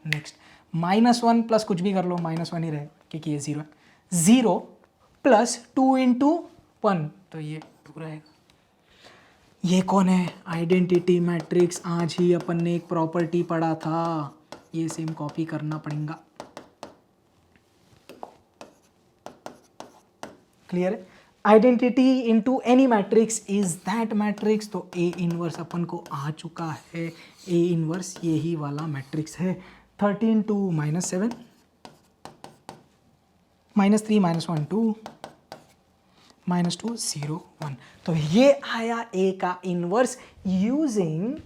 Speaker 1: नेक्स्ट -1 प्लस कुछ भी कर लो, -1 ही रहेगा क्योंकि ये 0 है। 0 + 2 इंटू 1, तो ये 2 रहेगा। ये कौन है, आइडेंटिटी मैट्रिक्स। आज ही अपन ने एक प्रॉपर्टी पढ़ा था, ये सेम कॉपी करना पड़ेगा। क्लियर है। Identity into any matrix is that matrix, तो ए इनवर्स अपन को आ चुका है। ए इनवर्स यही वाला मैट्रिक्स है। 13 2 -7 -3 -1 2 -2 0 1, तो ये आया ए का inverse using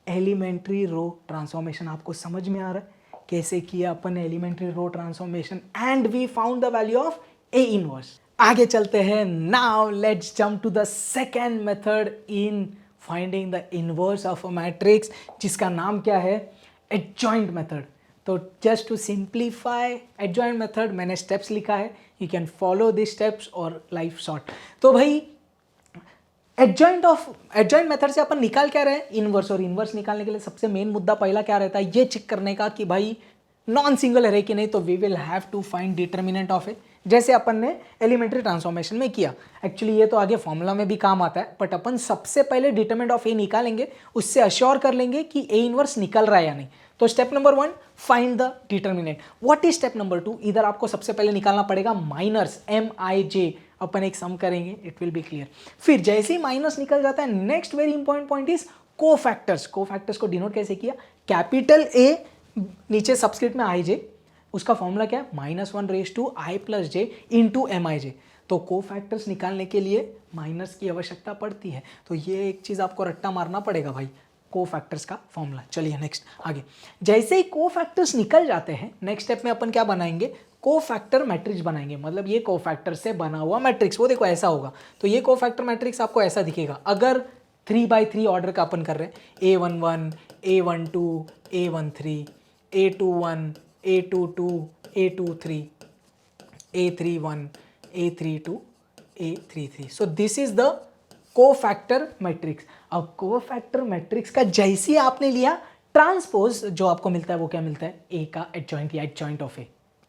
Speaker 1: elementary row transformation. आपको समझ में आ रहा है कैसे किया अपन ने elementary row transformation, and we found the value of A inverse. आगे चलते हैं। Now let's jump to the second method in finding the inverse of a matrix, जिसका नाम क्या है, एडजॉइंट मेथड। तो just to simplify adjoint method, मैंने steps लिखा है, you can follow this steps और लाइफ शॉर्ट। तो भाई एडजॉइंट मेथड से अपन निकाल क्या रहे हैं, इनवर्स। और इनवर्स निकालने के लिए सबसे मेन मुद्दा पहला क्या रहता है, ये चेक करने का कि भाई नॉन सिंगल है कि नहीं। तो we will have to find determinant of A, जैसे अपन ने एलिमेंट्री ट्रांसफॉर्मेशन में किया। एक्चुअली ये तो आगे फॉर्मूला में भी काम आता है, बट अपन सबसे पहले डिटर्मिनेंट ऑफ ए निकालेंगे, उससे अश्योर कर लेंगे कि ए इनवर्स निकल रहा है या नहीं। तो step number 1, find the determinant. What is step number 2, इधर आपको सबसे पहले निकालना पड़ेगा माइनस MIJ। अपन एक सम करेंगे, इट विल बी क्लियर। फिर जैसे ही माइनस निकल जाता है, next very important point is cofactors. Cofactors को डिनोट कैसे किया, कैपिटल A नीचे सबस्क्रिप्ट में IJ, उसका फॉर्मूला क्या है, -1/i+j इंटू MIJ। तो कोफैक्टर्स निकालने के लिए माइनस की आवश्यकता पड़ती है, तो ये एक चीज़ आपको रट्टा मारना पड़ेगा भाई, कोफैक्टर्स का फॉर्मूला। चलिए नेक्स्ट आगे, जैसे ही कोफैक्टर्स निकल जाते हैं, नेक्स्ट स्टेप में अपन क्या बनाएंगे, कोफैक्टर मैट्रिक्स बनाएंगे। मतलब ये कोफैक्टर से बना हुआ मैट्रिक्स, वो देखो ऐसा होगा। तो ये कोफैक्टर मैट्रिक्स आपको ऐसा दिखेगा, अगर 3x3 ऑर्डर का अपन कर रहे हैं, A11, A12, A13, A21, A22, A23, A31, A32, A33। So this is the cofactor matrix. अब कोफैक्टर मैट्रिक्स का जैसे आपने लिया ट्रांसपोज, जो आपको मिलता है वो क्या मिलता है, ए का एडजॉइंट या एडजॉइंट ऑफ ए।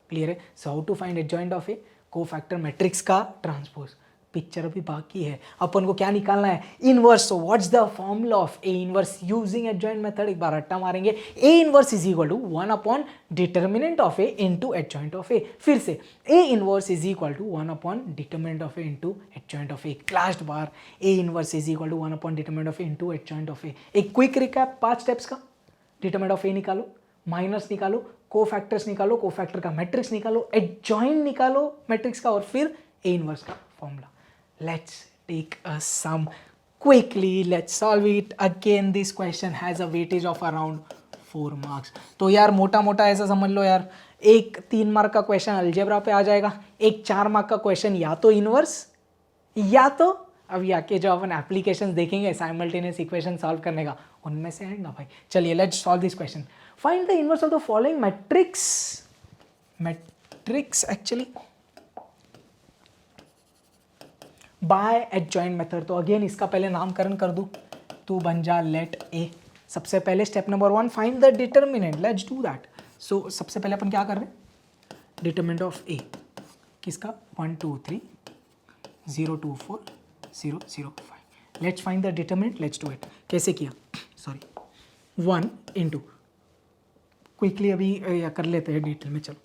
Speaker 1: क्लियर है। So how to find adjoint of A, cofactor matrix का ट्रांसपोज। पिक्चर अभी बाकी है, अपन को क्या निकालना है, inverse. So what's the formula of A inverse using adjoint method, एक बार रट्टा मारेंगे, A inverse is equal to 1 upon determinant of A into adjoint of A. फिर से A inverse is equal to 1 upon determinant of A into adjoint of A. Last bar A inverse is equal to 1 upon determinant of A into adjoint of A. एक quick recap 5 steps का, determinant of A निकालो, minus निकालो, cofactors निकालो, cofactor का matrix निकालो, adjoint निकालो matrix का, और फिर ए इनवर्स का formula. Let's take a sum quickly. Let's solve it. Again, this question has a weightage of around 4 marks. तो यार मोटा मोटा ऐसा समझ लो यार, एक 3 मार्क का क्वेश्चन अलजेब्रा पे आ जाएगा, एक 4 मार्क का क्वेश्चन या तो इनवर्स या तो अब आके जो अपन एप्लीकेशंस देखेंगे साइमल्टेनियस इक्वेशन सॉल्व करने का, उनमें से आएगा भाई। चलिए let's solve this question. Find the inverse of the following matrix actually by adjoint method. तो अगेन इसका पहले नामकरण कर दूं, तू बन जा लेट ए। सबसे पहले step number 1, find the determinant. Let's do that. So सबसे पहले अपन क्या कर रहे हैं, डिटर्मिनेंट ऑफ ए किसका, 1 2 3 0 2 4 0 0 5। Let's find the determinant, let's do it. कैसे किया, सॉरी 1 इंटू, क्विकली अभी कर लेते हैं डिटेल में, चलो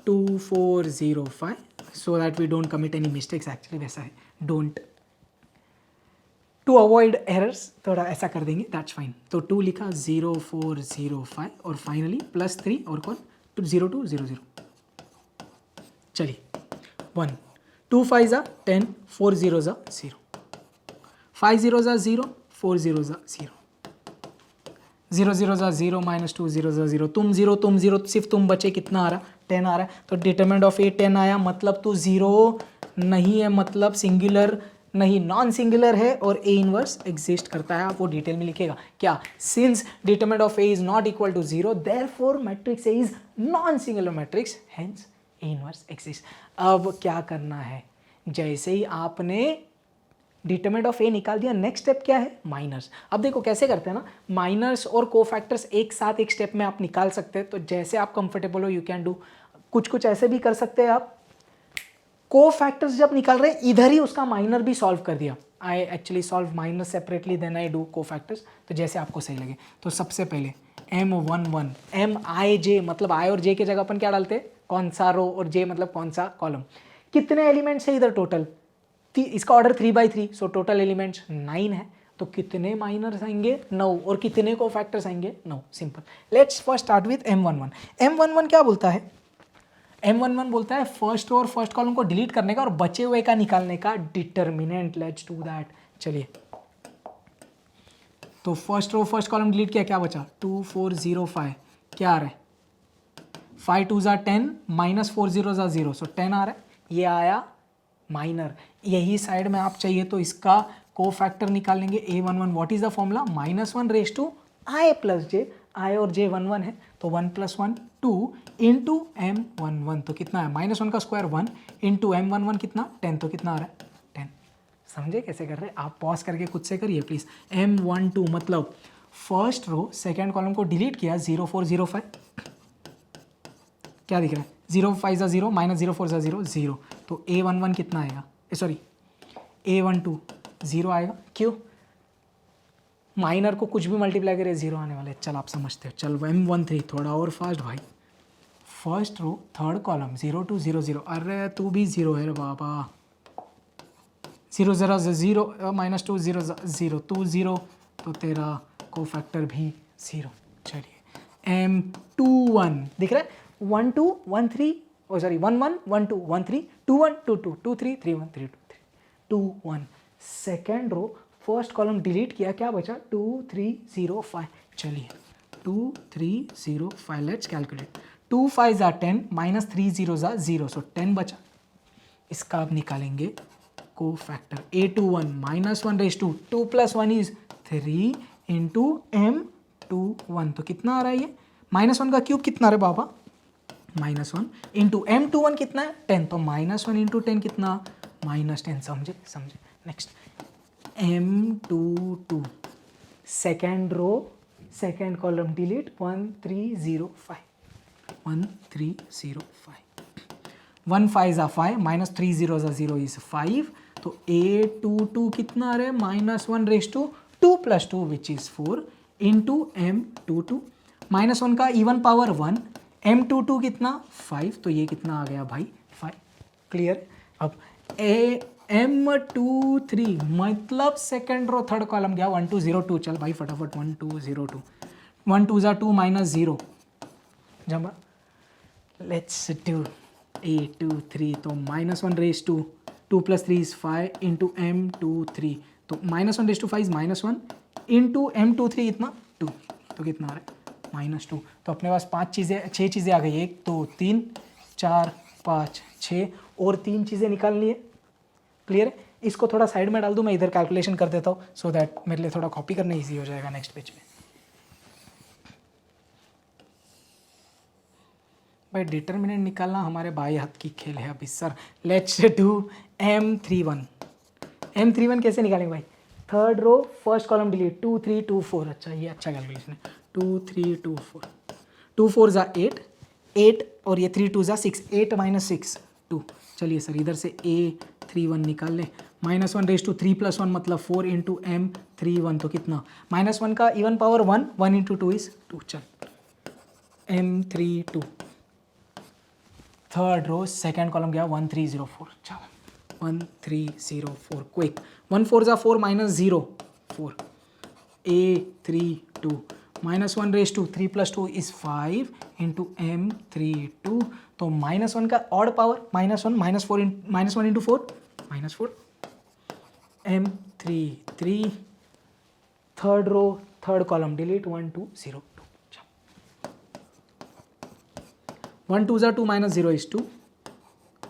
Speaker 1: 2 4 0 5 so that we don't commit any mistakes. Actually वैसा है, डोंट, टू अवॉइड एरर्स थोड़ा ऐसा कर देंगे, दैट्स फाइन। तो 2 लिखा, 0 4 0 5 और फाइनली +3 और कौन 0 2 0 0। चलिए 1 2 5 जा 10 4 0 जा 0 5 0 जा 0 4 0 जा 0 0 0 जा 0 -2 0 जा 0 तुम 0 सिर्फ तुम बचे, कितना आ रहा 10 आ रहा है। तो डिटरमिनेंट ऑफ ए 10 आया, मतलब तो 0 नहीं है, मतलब सिंगुलर नहीं, नॉन सिंगुलर है और ए इनवर्स एग्जिस्ट करता है। आप वो डिटेल में लिखेगा क्या, since determinant of A is not equal to 0 therefore matrix A is non singular matrix, hence A inverse exist. अब क्या करना है, जैसे ही आपने डिटरमिनेंट ऑफ ए निकाल दिया, नेक्स्ट स्टेप क्या है, माइनस। अब देखो कैसे करते हैं ना, माइनस और कोफैक्टर्स एक साथ एक स्टेप में आप निकाल सकते हैं। तो जैसे आप कंफर्टेबल हो यू कैन डू, कुछ ऐसे भी कर सकते हैं आप। कोफैक्टर्स जब निकाल रहे हैं, इधर ही उसका माइनर भी सॉल्व कर दिया। I actually solve minor separately then I do cofactors, तो जैसे आपको सही लगे। तो सबसे पहले M11 MIJ, मतलब आई और जे की जगह अपन क्या डालते हैं, कौन सा रो, और जे मतलब कौन सा कॉलम। कितने एलिमेंट्स है इधर टोटल, इसका order 3x3, so total elements 9 है। तो कितने माइनर्स आएंगे, 9, और कितने कोफैक्टर्स आएंगे, 9। Simple. Let's first start with M11। M11 क्या बोलता है, M11 बोलता है फर्स्ट रो और फर्स्ट कॉलम को डिलीट करने का और बचे हुए का निकालने का डिटर्मिनेंट। Let's do that. चलिए, तो first row first column delete किया, क्या बचा 2 4 0 5, क्या आ रहा है 5 2 ज़ा 10 -4 0 ज़ा 0, सो 10 आ रहा है, ये आया माइनर। यही साइड में आप चाहिए तो इसका कोफैक्टर निकाल लेंगे A11। What is the formula, -1 raise to i + j, I और जे 1 1 है तो 1 + 1 2 इंटू m11 तो कितना है -1 का स्क्वायर 1 इंटू m11 कितना 10 तो कितना आ रहा है 10। समझे कैसे कर रहे हैं आप? पॉज करके खुद से करिए प्लीज़। m12 मतलब फर्स्ट रो सेकेंड कॉलम को डिलीट किया 0 4 0 5 क्या दिख रहा है 0 5 ज़ा 0 -0 4 ज़ा 0 0 तो a11 कितना आएगा सॉरी a12 0 आएगा। क्यों? माइनर को कुछ भी मल्टीप्लाई करे 0 आने वाले। चल आप समझते हो। चल m13 थोड़ा और फास्ट भाई। फर्स्ट रो थर्ड कॉलम 0 2 0 0 अरे तू भी 0 है रे बाबा 0 ज़रा 0 -2 0 0 तू 0 तो तेरा कोफैक्टर भी 0। चलिए m21 दिख रहा है 1 2 1 3 ओ sorry 1 1 1 2 1 3 2 1 2 2 2 3 3 1 3 2 3 2 1 second row first column delete किया क्या बचा 2 3 0 5। चलिए 2 3 0 5 लेट्स कैलकुलेट 2 5 ज़ा 10 -3 0 ज़ा 0 सो 10 बचा। इसका अब निकालेंगे cofactor a21 -1 raise to 2 + 1 is 3 into m21 तो कितना आ रहा है ये -1 का क्यूब कितना आ रहा है बाबा -1 इंटू m21 कितना है 10 तो -1 इंटू 10 कितना -10। समझे समझे। Next m22 second row second column delete 1 3 0 5 1 3 0 5 1 5 ज़ा 5 -3 0 ज़ा 0 इज 5 तो a22 कितना आ रहा है -1 raise to 2 + 2 which is 4 into m22 -1 का इवन पावर 1 m22 कितना 5 तो ये कितना आ गया भाई 5। क्लियर। अब m23 मतलब सेकेंड रो थर्ड कॉलम गया 1 2 0 2 चल भाई फटाफट 1 2 0 2 1 2 ज़ा 2 -0 जमा लेट्स डू a23 तो -1 raise to 2 + 3 is 5 into m23 तो -1 raise to 5 is -1 into m23 इतना 2 तो कितना आ रहा है -2। तो अपने पास 6 चीज़ें आ गई 1 2 3 4 5 6 और 3 चीज़ें निकालनी है। क्लियर है। इसको थोड़ा साइड में डाल दूँ मैं इधर कैलकुलेशन कर देता हूँ सो दैट मेरे लिए थोड़ा कॉपी करना ईजी हो जाएगा नेक्स्ट पेज पे। भाई डिटर्मिनेंट निकालना हमारे बाएं हाथ की खेल है अभी सर। लेट्स डू m31 कैसे निकालेंगे भाई third row first column delete 2 3 2 4 अच्छा ये अच्छा कैलकुलेशन है 2 3 2 4 2 4 ज़ा 8 8 और ये 3 2 ज़ा 6 8 -6 2। चलिए सर इधर से a31 निकाल ले -1 रेज़ टू 3 + 1 मतलब 4 इंटू m31 तो कितना -1 का इवन पावर 1 1 इंटू 2 इज 2। चल m32 third row second column गया 1 3 0 4 चलो 1 3 0 4 क्विक 1 4 ज़ा 4 -0 4 a32 -1 raise to 3 + 2 is 5 into m32 तो -1 का odd power -1 -4 -1 into 4 -4 m33 third row third column delete 1 2 0 2 1 2 ज़ा 2 -0 इज 2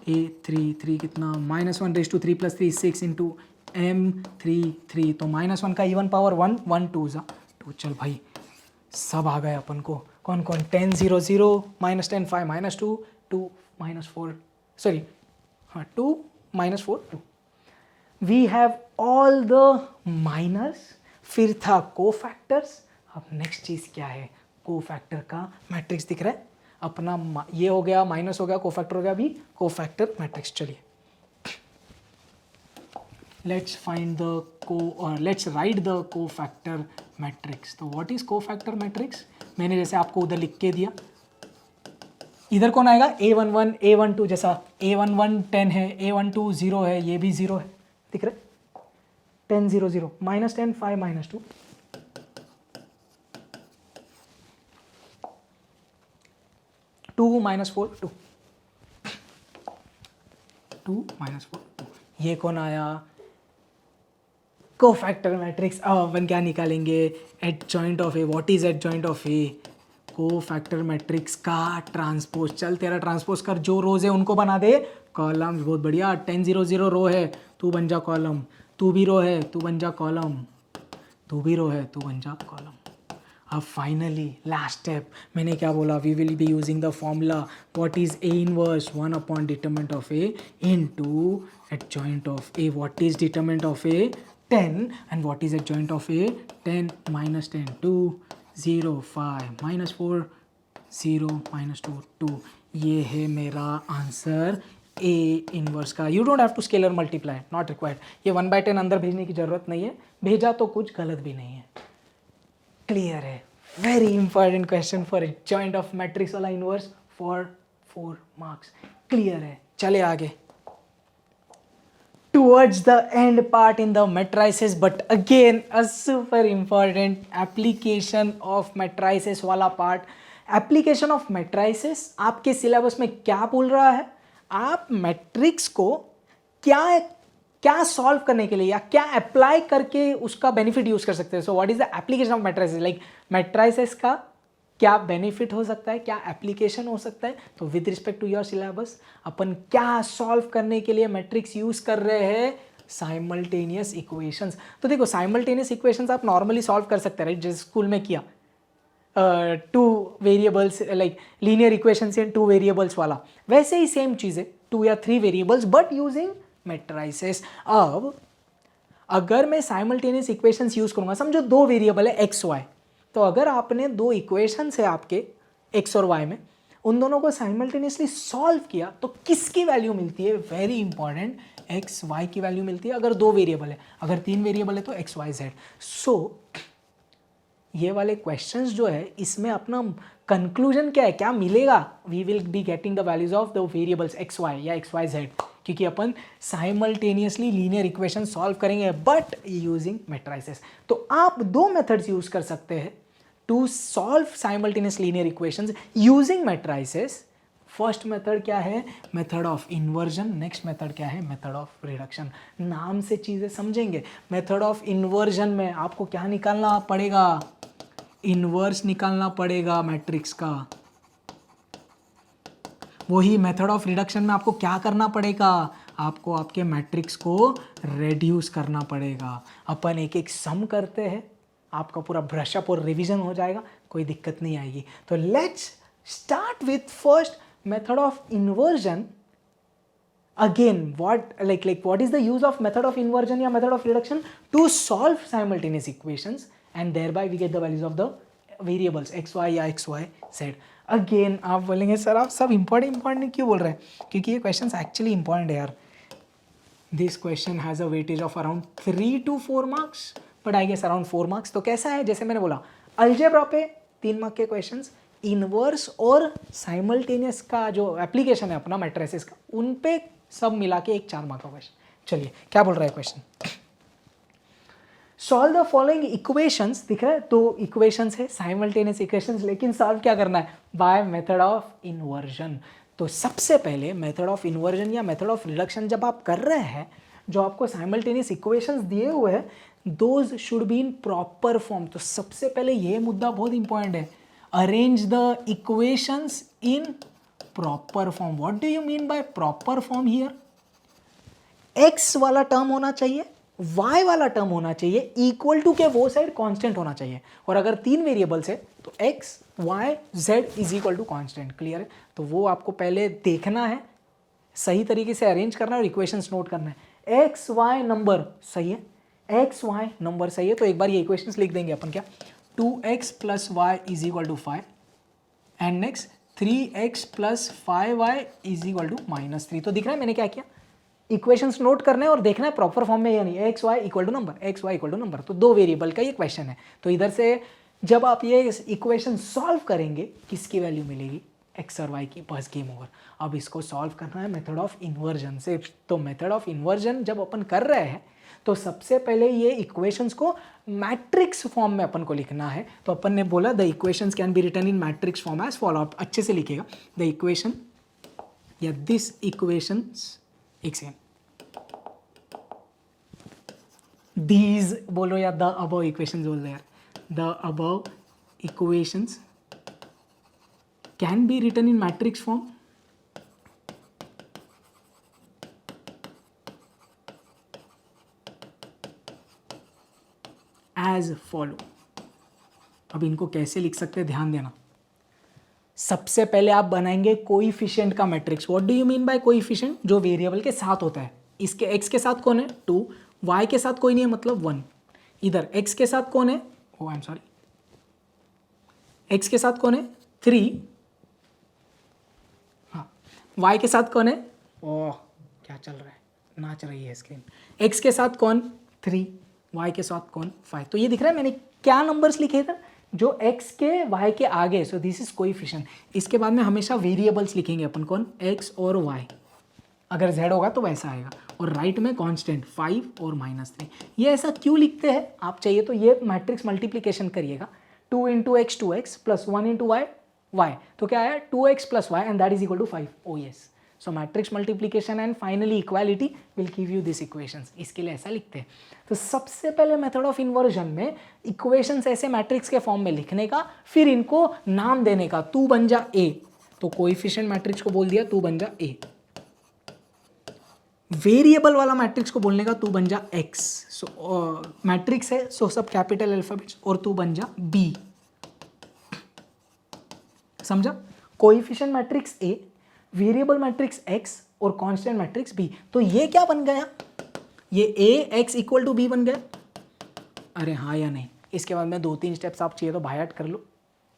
Speaker 1: a33 कितना -1 रेज़ टू 3 + 3 6 इंटू m33 तो -1 का इवन पावर 1 1 2 ज़ा 2। चल भाई सब आ गए अपन को कौन कौन 10 0 0 -10 5 -2 2 -4 सॉरी हाँ 2 -4 2 we have all the minors. फिर था कोफैक्टर्स। अब नेक्स्ट चीज़ क्या है कोफैक्टर का मैट्रिक्स दिख रहा है अपना ये हो गया माइनस हो गया कोफैक्टर हो गया अभी कोफैक्टर मैट्रिक्स। चलिए let's find the let's write the cofactor matrix. तो व्हाट इज कोफैक्टर मैट्रिक्स मैंने जैसे आपको उधर लिख के दिया इधर कौन आएगा a11 a12 जैसा a11 10 है a12 0 है ये भी 0 है दिख रहा है 10 0 0 -10 5 -2 2 -4 2 2 -4 2 ये कौन आया कोफैक्टर मैट्रिक्स। अब अपन क्या निकालेंगे adjoint of A. What is adjoint of A cofactor matrix का ट्रांसपोज। चल तेरा ट्रांसपोज कर जो रोज है उनको बना दे कॉलम्स। बहुत बढ़िया 10 0 0 रो है तू बन जा कॉलम तू भी रो है तू बन जा कॉलम तू भी रो है तू बन जा कॉलम। अब फाइनली लास्ट स्टेप, मैंने क्या बोला, we will be using the formula what is A inverse 1 upon determinant of A into adjoint of A. What is determinant of A 10 and what is adjoint of A 10 minus 10 2 0 5 minus 4 0 minus 2 2. ये है मेरा answer A inverse का. You don't have to scalar multiply, not required. ये 1/10 अंदर भेजने की जरूरत नहीं है, भेजा तो कुछ गलत भी नहीं है. क्लियर है. Very important question for joint of matrix वाला इनवर्स फॉर 4 मार्क्स. क्लियर है. चले आगे towards the end part in the matrices, but again a super important application of matrices वाला part. application of matrices आपके syllabus में क्या बोल रहा है, आप मैट्रिक्स को क्या क्या सॉल्व करने के लिए या क्या अप्लाई करके उसका बेनिफिट यूज कर सकते हैं. So what is the application of matrices, like matrices का क्या बेनिफिट हो सकता है, क्या एप्लीकेशन हो सकता है. तो with respect to your syllabus अपन क्या सॉल्व करने के लिए मैट्रिक्स यूज कर रहे हैं, साइमल्टेनियस इक्वेशंस. तो देखो साइमल्टेनियस इक्वेशंस आप नॉर्मली सॉल्व कर सकते हैं, राइट, जैसे स्कूल में किया 2 वेरिएबल्स लाइक लीनियर इक्वेशंस इन 2 वेरिएबल्स वाला, वैसे ही सेम चीज़ है 2 या 3 वेरिएबल्स बट यूजिंग मैट्रिसेस. अब अगर मैं साइमल्टेनियस इक्वेशंस यूज करूंगा, समझो 2 वेरिएबल है एक्स वाई, तो अगर आपने 2 इक्वेशंस है आपके एक्स और वाई में, उन दोनों को साइमल्टेनियसली सॉल्व किया तो किसकी वैल्यू मिलती है, वेरी इंपॉर्टेंट, एक्स वाई की वैल्यू मिलती है. अगर 2 वेरिएबल है, अगर 3 वेरिएबल है तो एक्स वाई जेड. सो ये वाले क्वेश्चंस जो है इसमें अपना कंक्लूजन क्या है, क्या मिलेगा, we will be getting the values of the variables X Y या एक्स वाई जेड, क्योंकि अपन साइमल्टेनियसली लीनियर इक्वेशन सॉल्व करेंगे बट यूजिंग मैट्रिसेस. तो आप 2 मेथड्स यूज कर सकते हैं to solve simultaneous linear equations using matrices. First method क्या है, method of inversion. Next method क्या है, मेथड ऑफ रिडक्शन. नाम से चीजें समझेंगे. मेथड ऑफ इन्वर्जन में आपको क्या निकालना पड़ेगा, इन्वर्स निकालना पड़ेगा मैट्रिक्स का. वही मेथड ऑफ रिडक्शन में आपको क्या करना पड़ेगा, आपको आपके मैट्रिक्स को रेड्यूस करना पड़ेगा. अपन एक एक सम करते हैं, आपका पूरा ब्रशअप और रिवीजन हो जाएगा, कोई दिक्कत नहीं आएगी. तो let's start with first method of inversion. Again, what is the use of method of inversion या method of reduction? To solve simultaneous equations and thereby we get the values of the variables x y या x y z. Again आप बोलेंगे sir आप सब important क्यों बोल रहे हैं, क्योंकि ये questions actually important है यार. This question has a weightage of around 3 to 4 marks, but I guess around 4 marks. तो कैसा है, जैसे मैंने बोला अलजेब्रा पे 3 मार्क के क्वेश्चंस, इनवर्स और साइमल्टेनियस का जो एप्लीकेशन है अपना मैट्रिसेस का, उन पे सब मिला के एक 4 मार्क का क्वेश्चन. चलिए क्या बोल रहा है question, solve the following equations. दिख रहा है 2 इक्वेशंस है साइमल्टेनियस इक्वेशंस, लेकिन सॉल्व क्या करना है, बाय मेथड ऑफ इन्वर्जन. तो सबसे पहले मेथड ऑफ इन्वर्जन या मेथड ऑफ रिडक्शन जब आप कर रहे हैं, जो आपको साइमल्टेनियस इक्वेशंस दिए हुए हैं, those should be in proper form. तो सबसे पहले ये मुद्दा बहुत इंपॉर्टेंट है, arrange the equations in proper form. What do you mean by proper form here, x वाला टर्म होना चाहिए, y वाला टर्म होना चाहिए, इक्वल टू के वो साइड कांस्टेंट होना चाहिए, और अगर 3 वेरिएबल्स है तो x y z is equal to constant. Clear है. तो वो आपको पहले देखना है, सही तरीके से अरेंज करना है और इक्वेशंस नोट करना है. एक्स वाई नंबर सही है, एक्स वाई नंबर सही है, तो एक बार ये इक्वेशंस लिख देंगे अपन. क्या 2x plus Y is equal to 5 and next 3x plus 5y is equal to -3. तो दिख रहा है मैंने क्या किया, इक्वेशंस नोट करना है और देखना है प्रॉपर फॉर्म में या नहीं. X Y equal to number, X Y equal to number, तो 2 वेरिएबल का ये क्वेश्चन है. तो इधर से जब आप ये इक्वेशन सॉल्व करेंगे किसकी वैल्यू मिलेगी, एक्स और वाई की, बस गेम ओवर. अब इसको सॉल्व करना है मेथड ऑफ इन्वर्जन से. तो मेथड ऑफ इन्वर्जन जब अपन कर रहे हैं तो सबसे पहले ये इक्वेशंस को मैट्रिक्स फॉर्म में अपन को लिखना है. तो अपन ने बोला the equations can be written in matrix form as follow. आप अच्छे से लिखेगा द इक्वेशन या दिस इक्वेशंस, एक सेकेंड, these बोलो या the above equations बोल रहे यार, the above equations can be written in matrix form as follow. अब इनको कैसे लिख सकते हैं ध्यान देना। सबसे पहले आप बनाएंगे कोइफिशिएंट का matrix. What do you mean bye coefficient? जो वेरिएबल के साथ होता है। इसके एक्स के साथ कौन है 2, वाई के साथ कोई नहीं है मतलब 1। इधर एक्स के साथ कौन है, ओ आई एम सॉरी, एक्स के साथ कौन है 3, हाँ वाई के साथ कौन है, ओह क्या चल रहा है, नाच रही है स्क्रीन। एक्स के साथ कौन 3, वाई के साथ कौन 5। तो ये दिख रहा है मैंने क्या नंबर्स लिखे थे, जो x के y के आगे, सो दिस इज कोइफिशिएंट। इसके बाद में हमेशा वेरिएबल्स लिखेंगे अपन कौन, x और y। अगर z होगा तो वैसा आएगा, और राइट में कांस्टेंट 5 और -3। ये ऐसा क्यों लिखते हैं, आप चाहिए तो ये मैट्रिक्स मल्टीप्लिकेशन करिएगा। 2 into X 2x plus 1 into Y y, तो क्या आया 2x plus Y and that is equal to 5। O yes, so matrix multiplication and finally equality will give you this equations. इसके लिए ऐसा लिखते हैं। तो सबसे पहले मेथड ऑफ इन्वर्जन में इक्वेशंस ऐसे मैट्रिक्स के फॉर्म में लिखने का, फिर इनको नाम देने का। तू बन जा ए, तो कोएफिशिएंट मैट्रिक्स को बोल दिया तू बन जा ए। वेरिएबल वाला मैट्रिक्स को बोलने का तू बन जा एक्स। सो मैट्रिक्स है सो सब कैपिटल अल्फाबेट्स, और तू बन जा बी। समझा? Coefficient matrix A, variable matrix x और कांस्टेंट मैट्रिक्स b। तो ये क्या बन गया, ये a x equal to b बन गया। अरे हाँ या नहीं? इसके बाद में 2-3 स्टेप्स आप चाहिए तो बाय हार्ट कर लो,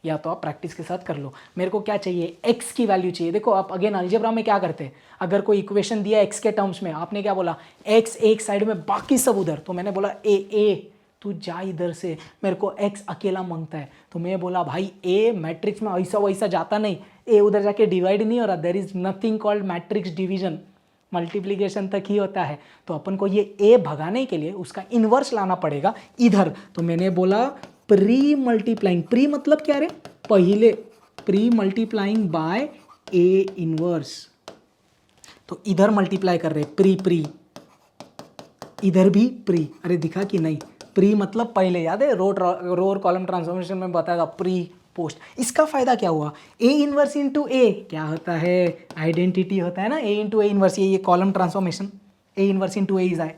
Speaker 1: या तो आप प्रैक्टिस के साथ कर लो। मेरे को क्या चाहिए, x की वैल्यू चाहिए। देखो आप अगेन अलजेब्रा में क्या करते हैं, अगर कोई इक्वेशन दिया x के टर्म्स में, आपने क्या बोला x एक साइड में बाकी सब उधर, तो मैंने बोला a तू जा इधर से, मेरे को x अकेला मांगता है। तो मैं बोला भाई a मैट्रिक्स में ऐसा वैसा जाता नहीं, a उधर जाके डिवाइड नहीं हो रहा, there is nothing called matrix division, multiplication तक ही होता है। तो अपन को ये a भगाने के लिए उसका इन्वर्स लाना पड़ेगा इधर। तो मैंने बोला प्री मल्टीप्लाइंग, प्री मतलब क्या रे, पहले, pre multiplying by a inverse. तो इधर मल्टीप्लाई कर रहे प्री, इधर भी प्री। अरे दिखा कि नहीं, प्री मतलब पहले, याद है रो और कॉलम ट्रांसफॉर्मेशन में बताया था, प्री पोस्ट। इसका फायदा क्या हुआ, ए इनवर्स इंटू ए क्या होता है, आइडेंटिटी होता है ना, ए इंटू ए इनवर्स, ये column transformation, A inverse into A is I.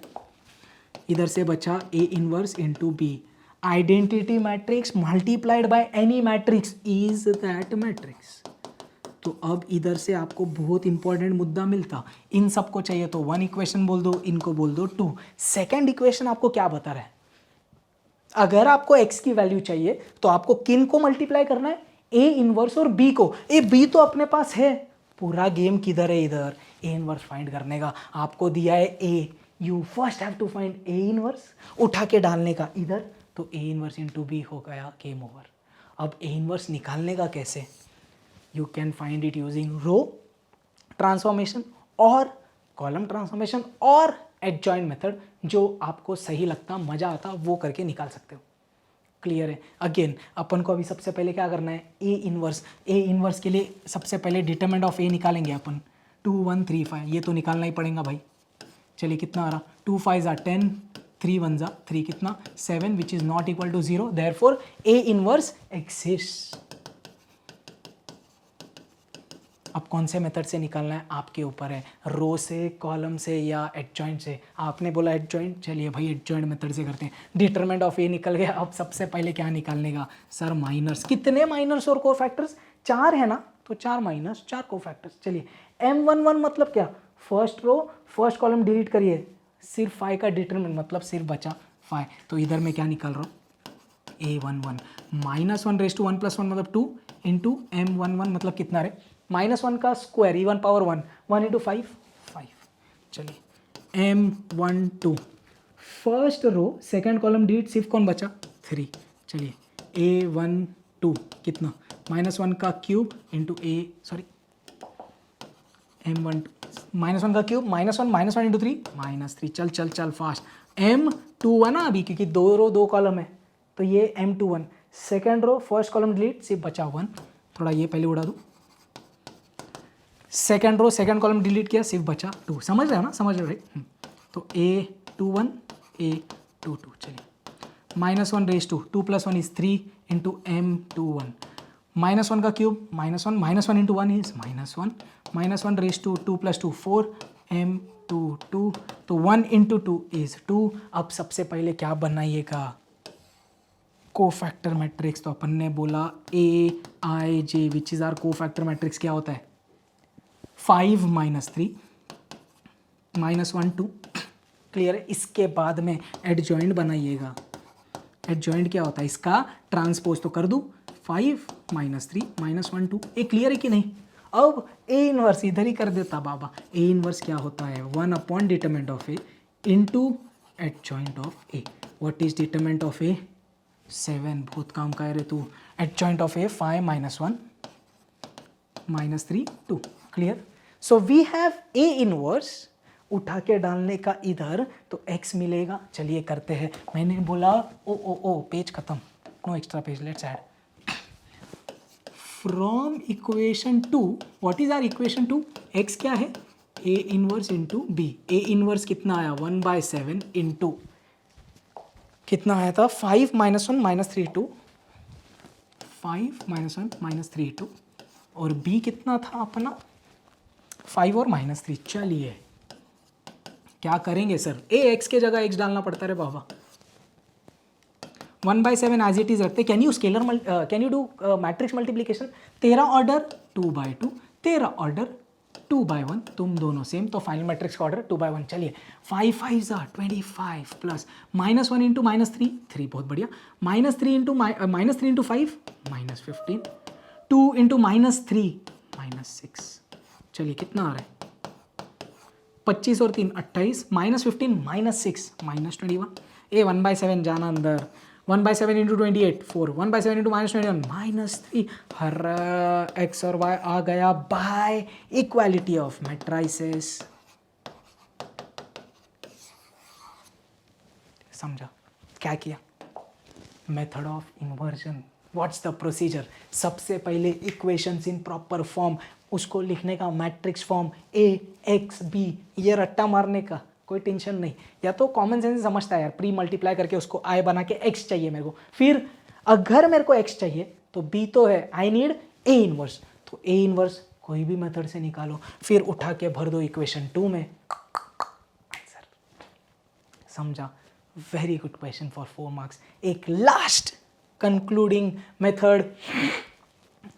Speaker 1: इधर से बचा A inverse into B. Identity matrix multiplied by any matrix is that matrix. तो अब इधर से आपको बहुत इंपॉर्टेंट मुद्दा मिलता, इन सबको चाहिए तो 1 इक्वेशन बोल दो, इनको बोल दो 2। सेकेंड इक्वेशन आपको क्या बता रहा है, अगर आपको x की वैल्यू चाहिए तो आपको किन को मल्टीप्लाई करना है, a इनवर्स और b को। ए b तो अपने पास है, पूरा गेम किधर है, इधर a इनवर्स फाइंड करने का। आपको दिया है a, you first have to find a inverse, उठा के डालने का इधर, तो a इनवर्स इंटू बी हो गया, गेम ओवर। अब a इनवर्स निकालने का कैसे, you can find it using row transformation और कॉलम ट्रांसफॉर्मेशन और एडजॉइंट मेथड, जो आपको सही लगता, मज़ा आता, वो करके निकाल सकते हो। क्लियर है? अगेन अपन को अभी सबसे पहले क्या करना है, ए इनवर्स के लिए सबसे पहले डिटरमिनेंट ऑफ ए निकालेंगे अपन। 2 1 3 5, ये तो निकालना ही पड़ेगा भाई। चलिए कितना आ रहा, 2 5 ज़ा 10, 3 1 ज़ा 3, कितना 7, which is not equal to 0, therefore A inverse exist. अब कौन से मेथड से निकालना है आपके ऊपर है, रो से, कॉलम से या एडजॉइंट से। आपने बोला एडजॉइंट, चलिए भाई एडजॉइंट मेथड से करते हैं। डिटरमिनेंट ऑफ ए निकल गया, अब सबसे पहले क्या निकालने का सर, माइनर्स। कितने माइनर्स और कोफैक्टर्स, 4 है ना, तो 4 माइनस 4 कोफैक्टर्स। चलिए M11 मतलब क्या, first row first column delete करिए, सिर्फ 5 का डिटरमिनेंट मतलब सिर्फ बचा 5। तो इधर मैं क्या निकाल रहा हूँ, A11 -1 रेज़ टू 1 + 1 मतलब 2 इंटू M11 मतलब कितना रे, -1 का स्क्वायर, E1 पावर 1, 1 इंटू 5 5। चलिए M12 first row second column delete, सिर्फ कौन बचा 3। चलिए A12 कितना, -1 का क्यूब इंटू M12 -1 का क्यूब, -1 इंटू 3 -3। चल फास्ट। M21 ना अभी, क्योंकि 2 रो 2 कॉलम है, तो ये M21 second row first column delete, सिर्फ बचा 1। थोड़ा ये पहले उड़ा दूँ, second row second column delete किया, सिर्फ बचा 2। समझ रहे हो ना, समझ रहे हो? तो A21 A22। चलिए -1 raise to 2 + 1 is 3 into M21, -1 का cube, -1 into 1 is -1, -1 raise to 2 + 2 4 M22, तो 1 इंटू 2 इज 2। अब सबसे पहले क्या बनाइएगा, कोफैक्टर मैट्रिक्स, तो अपन ने बोला AIJ which is our cofactor matrix क्या होता है 5 - 3 -1 2 क्लियर है। इसके बाद में एडजॉइंट बनाइएगा। एडजॉइंट क्या होता है इसका ट्रांसपोज, तो कर दूं 5 - 3 -1 2। ये क्लियर है कि नहीं। अब ए इनवर्स इधर ही कर देता बाबा। ए इनवर्स क्या होता है 1 upon determinant of A into adjoint of A. What is determinant of A 7। बहुत काम का है रे तू। Adjoint of A 5 - 1 -3 2 clear. So we have A inverse, उठा के डालने का इधर तो x मिलेगा। चलिए करते हैं। मैंने बोला ओ पेज खत्म, no extra page, let's add from equation 2। What is our equation 2। x क्या है a inverse into B. A inverse कितना आया 1/7 इंटू कितना आया था 5 - 1 -3 2 5 - 1 -3 2 और b कितना था अपना 5 और -3। चलिए क्या करेंगे सर, ए एक्स के जगह एक्स डालना पड़ता है बाबा। 1/7 एज इट इज रखते। Can you do matrix multiplication. तेरा ऑर्डर 2/2, तेरा ऑर्डर 2/1, तुम दोनों सेम, तो फाइनल मैट्रिक्स का ऑर्डर 2/1। चलिए 5 5 25 प्लस -1 इंटू -3 3, बहुत बढ़िया। -3 इंटू -5 -15, 2 इंटू -3 -6। चलिए कितना आ रहा है 25 और 3 28 -15 -6 -21। ए 1/7 जाना अंदर। 1/7 इंटू 28 4 1/7 इंटू -21 -3। हर एक्स और वाई आ गया बाय इक्वालिटी ऑफ मैट्राइसेस। समझा क्या किया method of inversion. What's the procedure. सबसे पहले इक्वेशंस इन प्रॉपर फॉर्म, उसको लिखने का मैट्रिक्स फॉर्म AXB। ये रट्टा मारने का कोई टेंशन नहीं, या तो कॉमन सेंस समझता है यार, प्री मल्टीप्लाई करके उसको I बना के X चाहिए मेरे को। फिर अगर मेरे को X चाहिए तो B तो है, आई नीड A इनवर्स, तो A इनवर्स कोई भी मेथड से निकालो, फिर उठा के भर दो इक्वेशन 2 में। आंसर समझा। Very good question for 4 marks. एक last concluding method,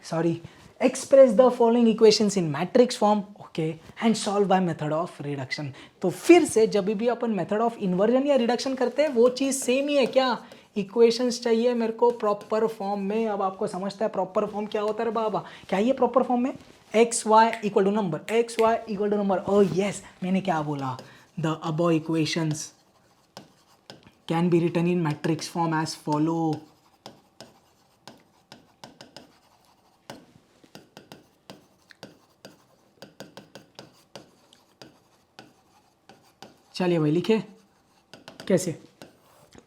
Speaker 1: sorry, express the following equations in matrix form, okay, and solve by method of reduction। तो फिर से जब भी अपन मेथड ऑफ इन्वर्जन या रिडक्शन करते हैं वो चीज़ सेम ही है क्या। इक्वेशंस चाहिए मेरे को प्रॉपर फॉर्म में। अब आपको समझता है प्रॉपर फॉर्म क्या होता है बाबा। क्या ये प्रॉपर फॉर्म में X Y equal to number, X Y equal to number. Oh yes, मैंने क्या बोला, the above equations can be written in matrix form as follow. चलिए भाई लिखे कैसे।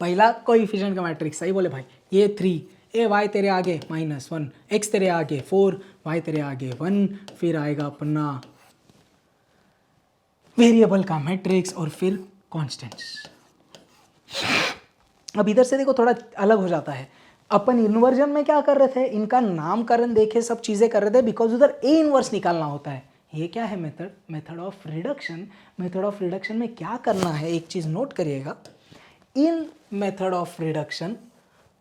Speaker 1: पहला कोएफिशिएंट का मैट्रिक्स, सही बोले भाई, ये 3, ए वाई तेरे आगे -1, एक्स तेरे आगे 4, वाई तेरे आगे 1, फिर आएगा अपना वेरिएबल का मैट्रिक्स और फिर कॉन्स्टेंट्स। अब इधर से देखो थोड़ा अलग हो जाता है। अपन इन्वर्जन में क्या कर रहे थे, इनका नामकरण देखे सब चीज़ें कर रहे थे, बिकॉज उधर ए इनवर्स निकालना होता है। ये क्या है method, method of reduction. Method of reduction में क्या करना है, एक चीज़ नोट करिएगा। इन मेथड ऑफ रिडक्शन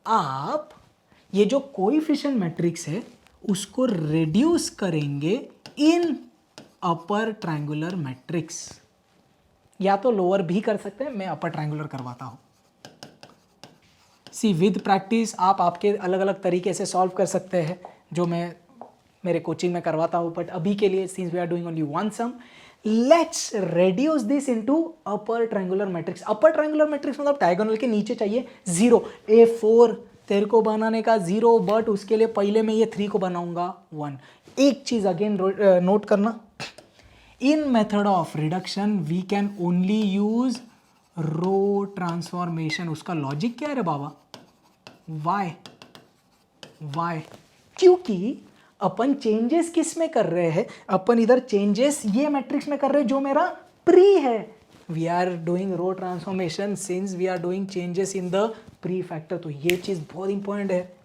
Speaker 1: आप ये जो कोएफिशिएंट मैट्रिक्स है उसको रिड्यूस करेंगे इन अपर ट्रायंगुलर मैट्रिक्स, या तो लोअर भी कर सकते हैं, मैं अपर ट्रायंगुलर करवाता हूँ। सी विद प्रैक्टिस आप आपके अलग अलग तरीके से सॉल्व कर सकते हैं, जो मैं मेरे कोचिंग में करवाता हूँ। बट अभी के लिए since we are doing only one sum, let's reduce this into upper triangular matrix. Upper triangular matrix मतलब डायगोनल के नीचे चाहिए 0। A4 तेरे को बनाने का 0, बट उसके लिए पहले मैं ये 3 को बनाऊंगा 1। एक चीज़ अगेन नोट करना, in method of reduction we can only use row transformation. उसका लॉजिक क्या है रे बाबा, वाई वाई, क्योंकि अपन चेंजेस किस में कर रहे हैं, अपन इधर चेंजेस ये मैट्रिक्स में कर रहे हैं जो मेरा प्री है। We are doing row transformation since we are doing changes in the pre factor. तो ये चीज़ बहुत इंपॉर्टेंट है।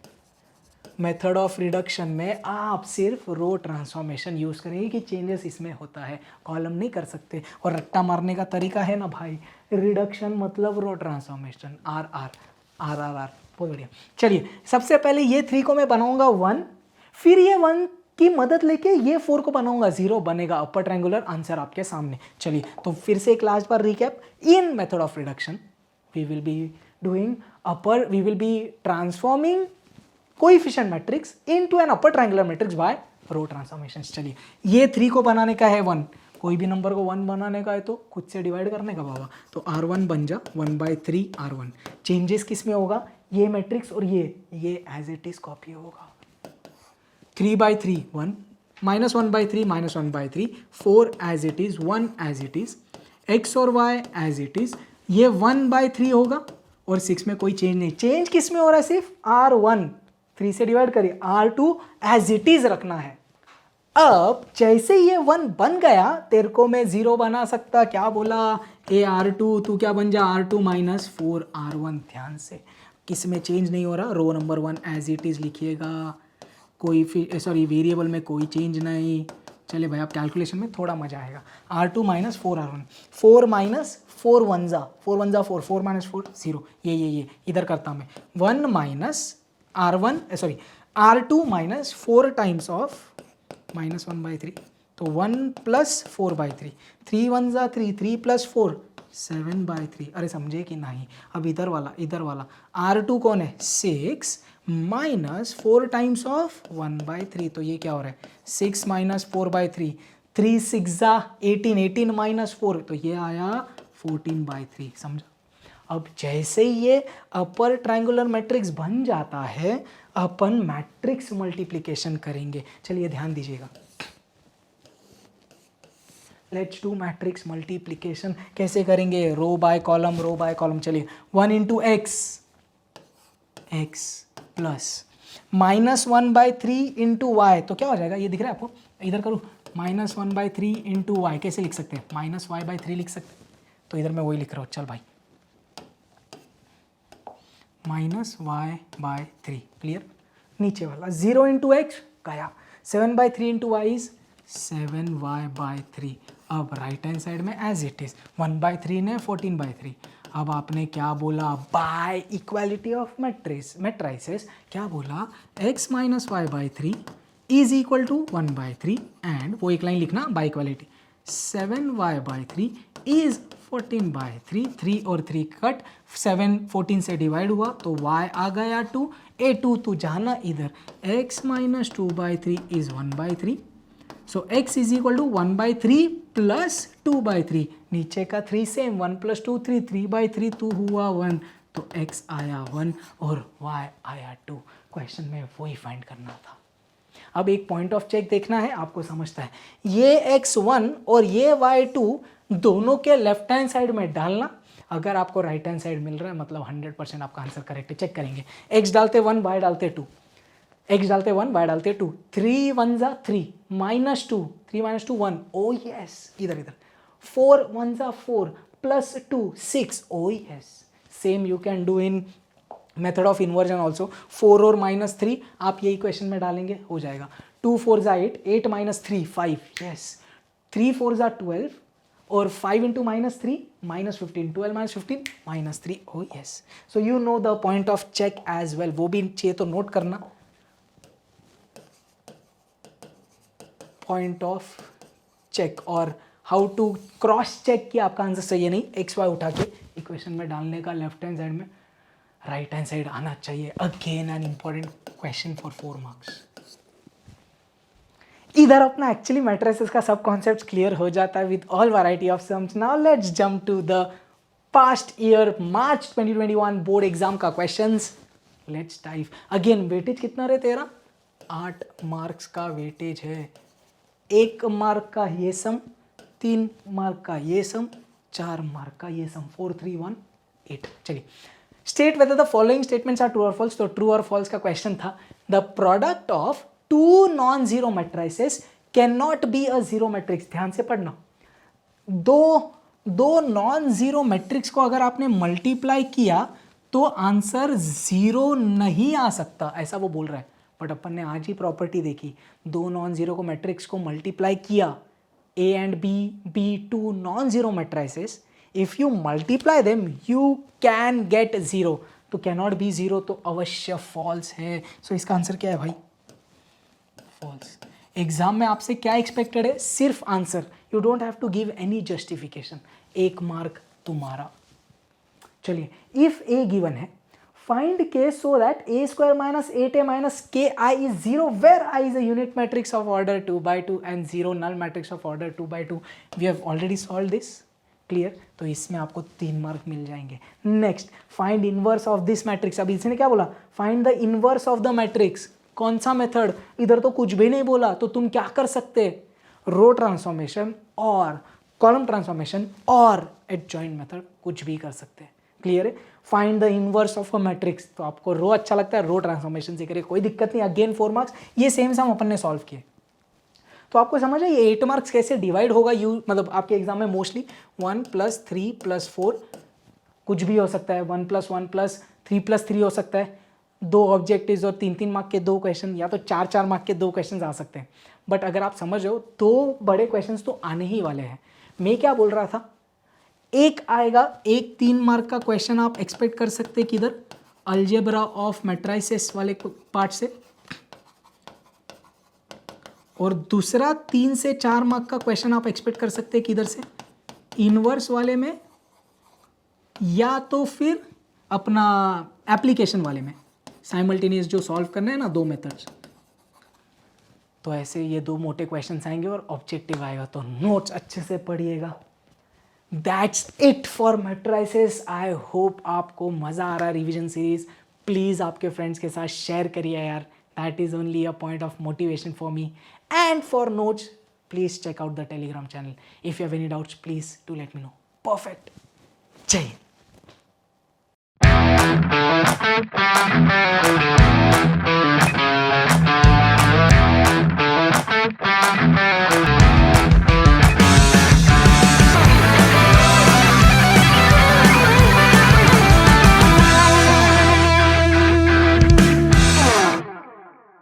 Speaker 1: मेथड ऑफ रिडक्शन में आप सिर्फ रो ट्रांसफॉर्मेशन यूज़ करेंगे कि चेंजेस इसमें होता है, कॉलम नहीं कर सकते। और रट्टा मारने का तरीका है ना भाई, रिडक्शन मतलब row transformation, R R R R R बहुत बढ़िया। चलिए सबसे पहले ये 3 को मैं बनाऊंगा 1, फिर ये 1 की मदद लेके ये 4 को बनाऊंगा 0, बनेगा अपर ट्रायंगुलर, आंसर आपके सामने। चलिए तो फिर से एक लास्ट बार recap, in method of reduction we will be transforming coefficient matrix into an upper triangular matrix by row transformation. चलिए ये 3 को बनाने का है 1, कोई भी नंबर को 1 बनाने का है तो खुद से डिवाइड करने का बाबा, तो R1 बन जा 1/3 R1। चेंजेस किस में होगा, ये मैट्रिक्स और ये एज इट इज कॉपी होगा। 3/3 1, -1/3 -1/3, 4 as it is, 1 as it is, x और y एज इट इज, ये 1/3 होगा और 6 में कोई चेंज नहीं। चेंज किस में हो रहा है, सिर्फ R1 3 से डिवाइड करिए, R2 एज इट इज रखना है। अब जैसे ये 1 बन गया, तेरे को मैं 0 बना सकता, क्या बोला ए R2, तू क्या बन जा R2 - 4 R1। ध्यान से किस में चेंज नहीं हो रहा, row number 1 as it is लिखिएगा, कोई वेरिएबल में कोई चेंज नहीं। चले भाई आप कैलकुलेशन में थोड़ा मजा आएगा। R2 - 4 R1, 4 - 4 1 जा 4 1 जा 4, 4 - 4 0, ये इधर करता मैं 1 R2 - 4 टाइम्स ऑफ -1/3, तो 1 + 4/3, 3 1 जा 3, 3 + 4 7/3। अरे समझे कि नहीं। अब इधर वाला R2 कौन है, 6 - 4 टाइम्स ऑफ 1/3, तो ये क्या हो रहा है 6 - 4/3, 3 6 जा 18, 18 - 4, तो ये आया 14/3। समझा। अब जैसे ये अपर ट्रायंगुलर मैट्रिक्स बन जाता है, अपन मैट्रिक्स मल्टीप्लिकेशन करेंगे। चलिए ध्यान दीजिएगा, लेट्स डू मैट्रिक्स मल्टीप्लिकेशन। कैसे करेंगे, रो बाय कॉलम। चलिए 1 × x प्लस -1/3 × y, तो क्या हो जाएगा, ये दिख रहा है आपको, इधर करूँ -1/3 × y, कैसे लिख सकते हैं, -y/3 लिख सकते हैं, तो इधर मैं वही लिख रहा हूँ। चल भाई -y/3, क्लियर। नीचे वाला 0 × x गया, 7/3 × y इज 7y/3। अब राइट हैंड साइड में एज इट इज 1/3 ने 14/3। अब आपने क्या बोला, बाय इक्वालिटी ऑफ मैट्रिसेस क्या बोला, x - y/3 is equal to 1/3, and वो एक लाइन लिखना बाय इक्वालिटी, 7y/3 इज 14/3, 3 और 3 कट, 7 14 से डिवाइड हुआ तो y आ गया 2, a2 तो जाना इधर, x - 2/3 is 1/3, so x is equal to 1/3 plus 2/3, नीचे का 3 सेम, 1 + 2 3, 3/3 2 हुआ 1, तो x आया 1 और y आया 2। क्वेश्चन में वही फाइंड करना था। अब एक पॉइंट ऑफ चेक देखना है, आपको समझता है, ये x1 और ये y2 दोनों के लेफ्ट हैंड साइड में डालना। अगर आपको राइट हैंड साइड मिल रहा है मतलब 100% आपका आंसर करेक्ट है। चेक करेंगे, x डालते 1 y डालते 2, x डालते 1 y डालते 2, 3 1 जा 3 -2, 3 - 2 1, ओ यस, इधर 4 1 जा 4 plus 2 6, O yes. Same you can do in method of inversion also, 4 और -3 आप यही क्वेश्चन में डालेंगे, हो जाएगा। 2 4 जा 8, 8 - 3 5, यस। 3 4 जा 12 और 5 × -3 -15, 12 - 15 -3, oh yes. So you know the point of check as well, वो भी चाहिए तो नोट करना, पॉइंट ऑफ चेक और हाउ टू क्रॉस चेक कि आपका आंसर सही है नहीं, एक्स वाई उठा के इक्वेशन में डालने का, लेफ्ट हैंड साइड में राइट हैंड साइड आना चाहिए। Again an important question for 4 marks. इधर अपना एक्चुअली मैट्रिसेस का सब कॉन्सेप्ट क्लियर हो जाता है with all variety of sums. Now let's jump to the past year March 2021 board exam का questions. Let's dive. Again weightage कितना रहे तेरा, 8 मार्क्स का वेटेज है। 1 मार्क का ये सम, 3 मार्क का ये सम, 4 मार्क का ये सम, 4 3 1 8। चलिए, state whether the following statements are true और फॉल्स। तो ट्रू और फॉल्स का क्वेश्चन था। The product of 2 non zero matrices can not be a zero matrix. ध्यान से पढ़ना, दो नॉन जीरो मैट्रिक्स को अगर आपने मल्टीप्लाई किया तो आंसर जीरो नहीं आ सकता, ऐसा वो बोल रहा है। बट अपन ने आज ही प्रॉपर्टी देखी, 2 नॉन जीरो को मैट्रिक्स को मल्टीप्लाई किया, A and B 2 non-zero matrices, if you multiply them you can get 0। तो कैनॉट बी 0 तो अवश्य फॉल्स है। सो इसका आंसर क्या है भाई? फॉल्स। एग्जाम में आपसे क्या एक्सपेक्टेड है? सिर्फ answer, you don't have to give any justification. 1 mark तुम्हारा। चलिए, इफ ए गिवन है, find K so that a square minus 8a minus ki is 0 where I is a unit matrix of order 2 by 2 and 0 null matrix of order 2 by 2. We have already solved this. Clear? तो इसमें आपको 3 mark मिल जाएंगे। Next, find inverse of this matrix. अब इसने क्या बोला? Find the inverse of the matrix. कौन सा मेथड? इधर तो कुछ भी नहीं बोला, तो तुम क्या कर सकते? रो ट्रांसफॉर्मेशन और कॉलम ट्रांसफॉर्मेशन और एडजॉइंट मेथड, कुछ भी कर सकते हैं। क्लियर है? Find the inverse of a matrix, तो आपको रो अच्छा लगता है, रो ट्रांसफॉर्मेशन से करिए, कोई दिक्कत नहीं। अगेन 4 मार्क्स, ये सेम सम अपन ने सॉल्व किए। तो आपको समझ है ये 8 मार्क्स कैसे डिवाइड होगा? मतलब आपके एग्जाम में मोस्टली 1 + 3 + 4 कुछ भी हो सकता है, 1 + 1 + 3 + 3 हो सकता है। 2 ऑब्जेक्टिव्स और 3-3 मार्क के 2 क्वेश्चन, या तो 4-4 मार्क के 2 क्वेश्चन आ सकते हैं। बट अगर आप समझ रहे हो, 2 बड़े क्वेश्चन तो आने ही वाले हैं। मैं क्या बोल रहा था, एक आएगा, एक 3 मार्क का क्वेश्चन आप एक्सपेक्ट कर सकते हैं किधर? अलजेब्रा ऑफ मैट्राइसेस वाले पार्ट से, और दूसरा 3 से 4 मार्क का क्वेश्चन आप एक्सपेक्ट कर सकते हैं किधर से? इनवर्स वाले में, या तो फिर अपना एप्लीकेशन वाले में। साइमल्टेनियस जो सॉल्व करना है ना, 2 मेथड्स। तो ऐसे ये 2 मोटे क्वेश्चंस आएंगे और ऑब्जेक्टिव आएगा। तो नोट्स अच्छे से पढ़िएगा। That's it for matrices. I hope आपको मज़ा आ रहा है रिवीजन सीरीज। प्लीज़ आपके फ्रेंड्स के साथ शेयर करिए यार, that is only a point of motivation for me. And for notes please check out the Telegram channel. If you have any doubts please do let me know. Perfect. जय हिंद।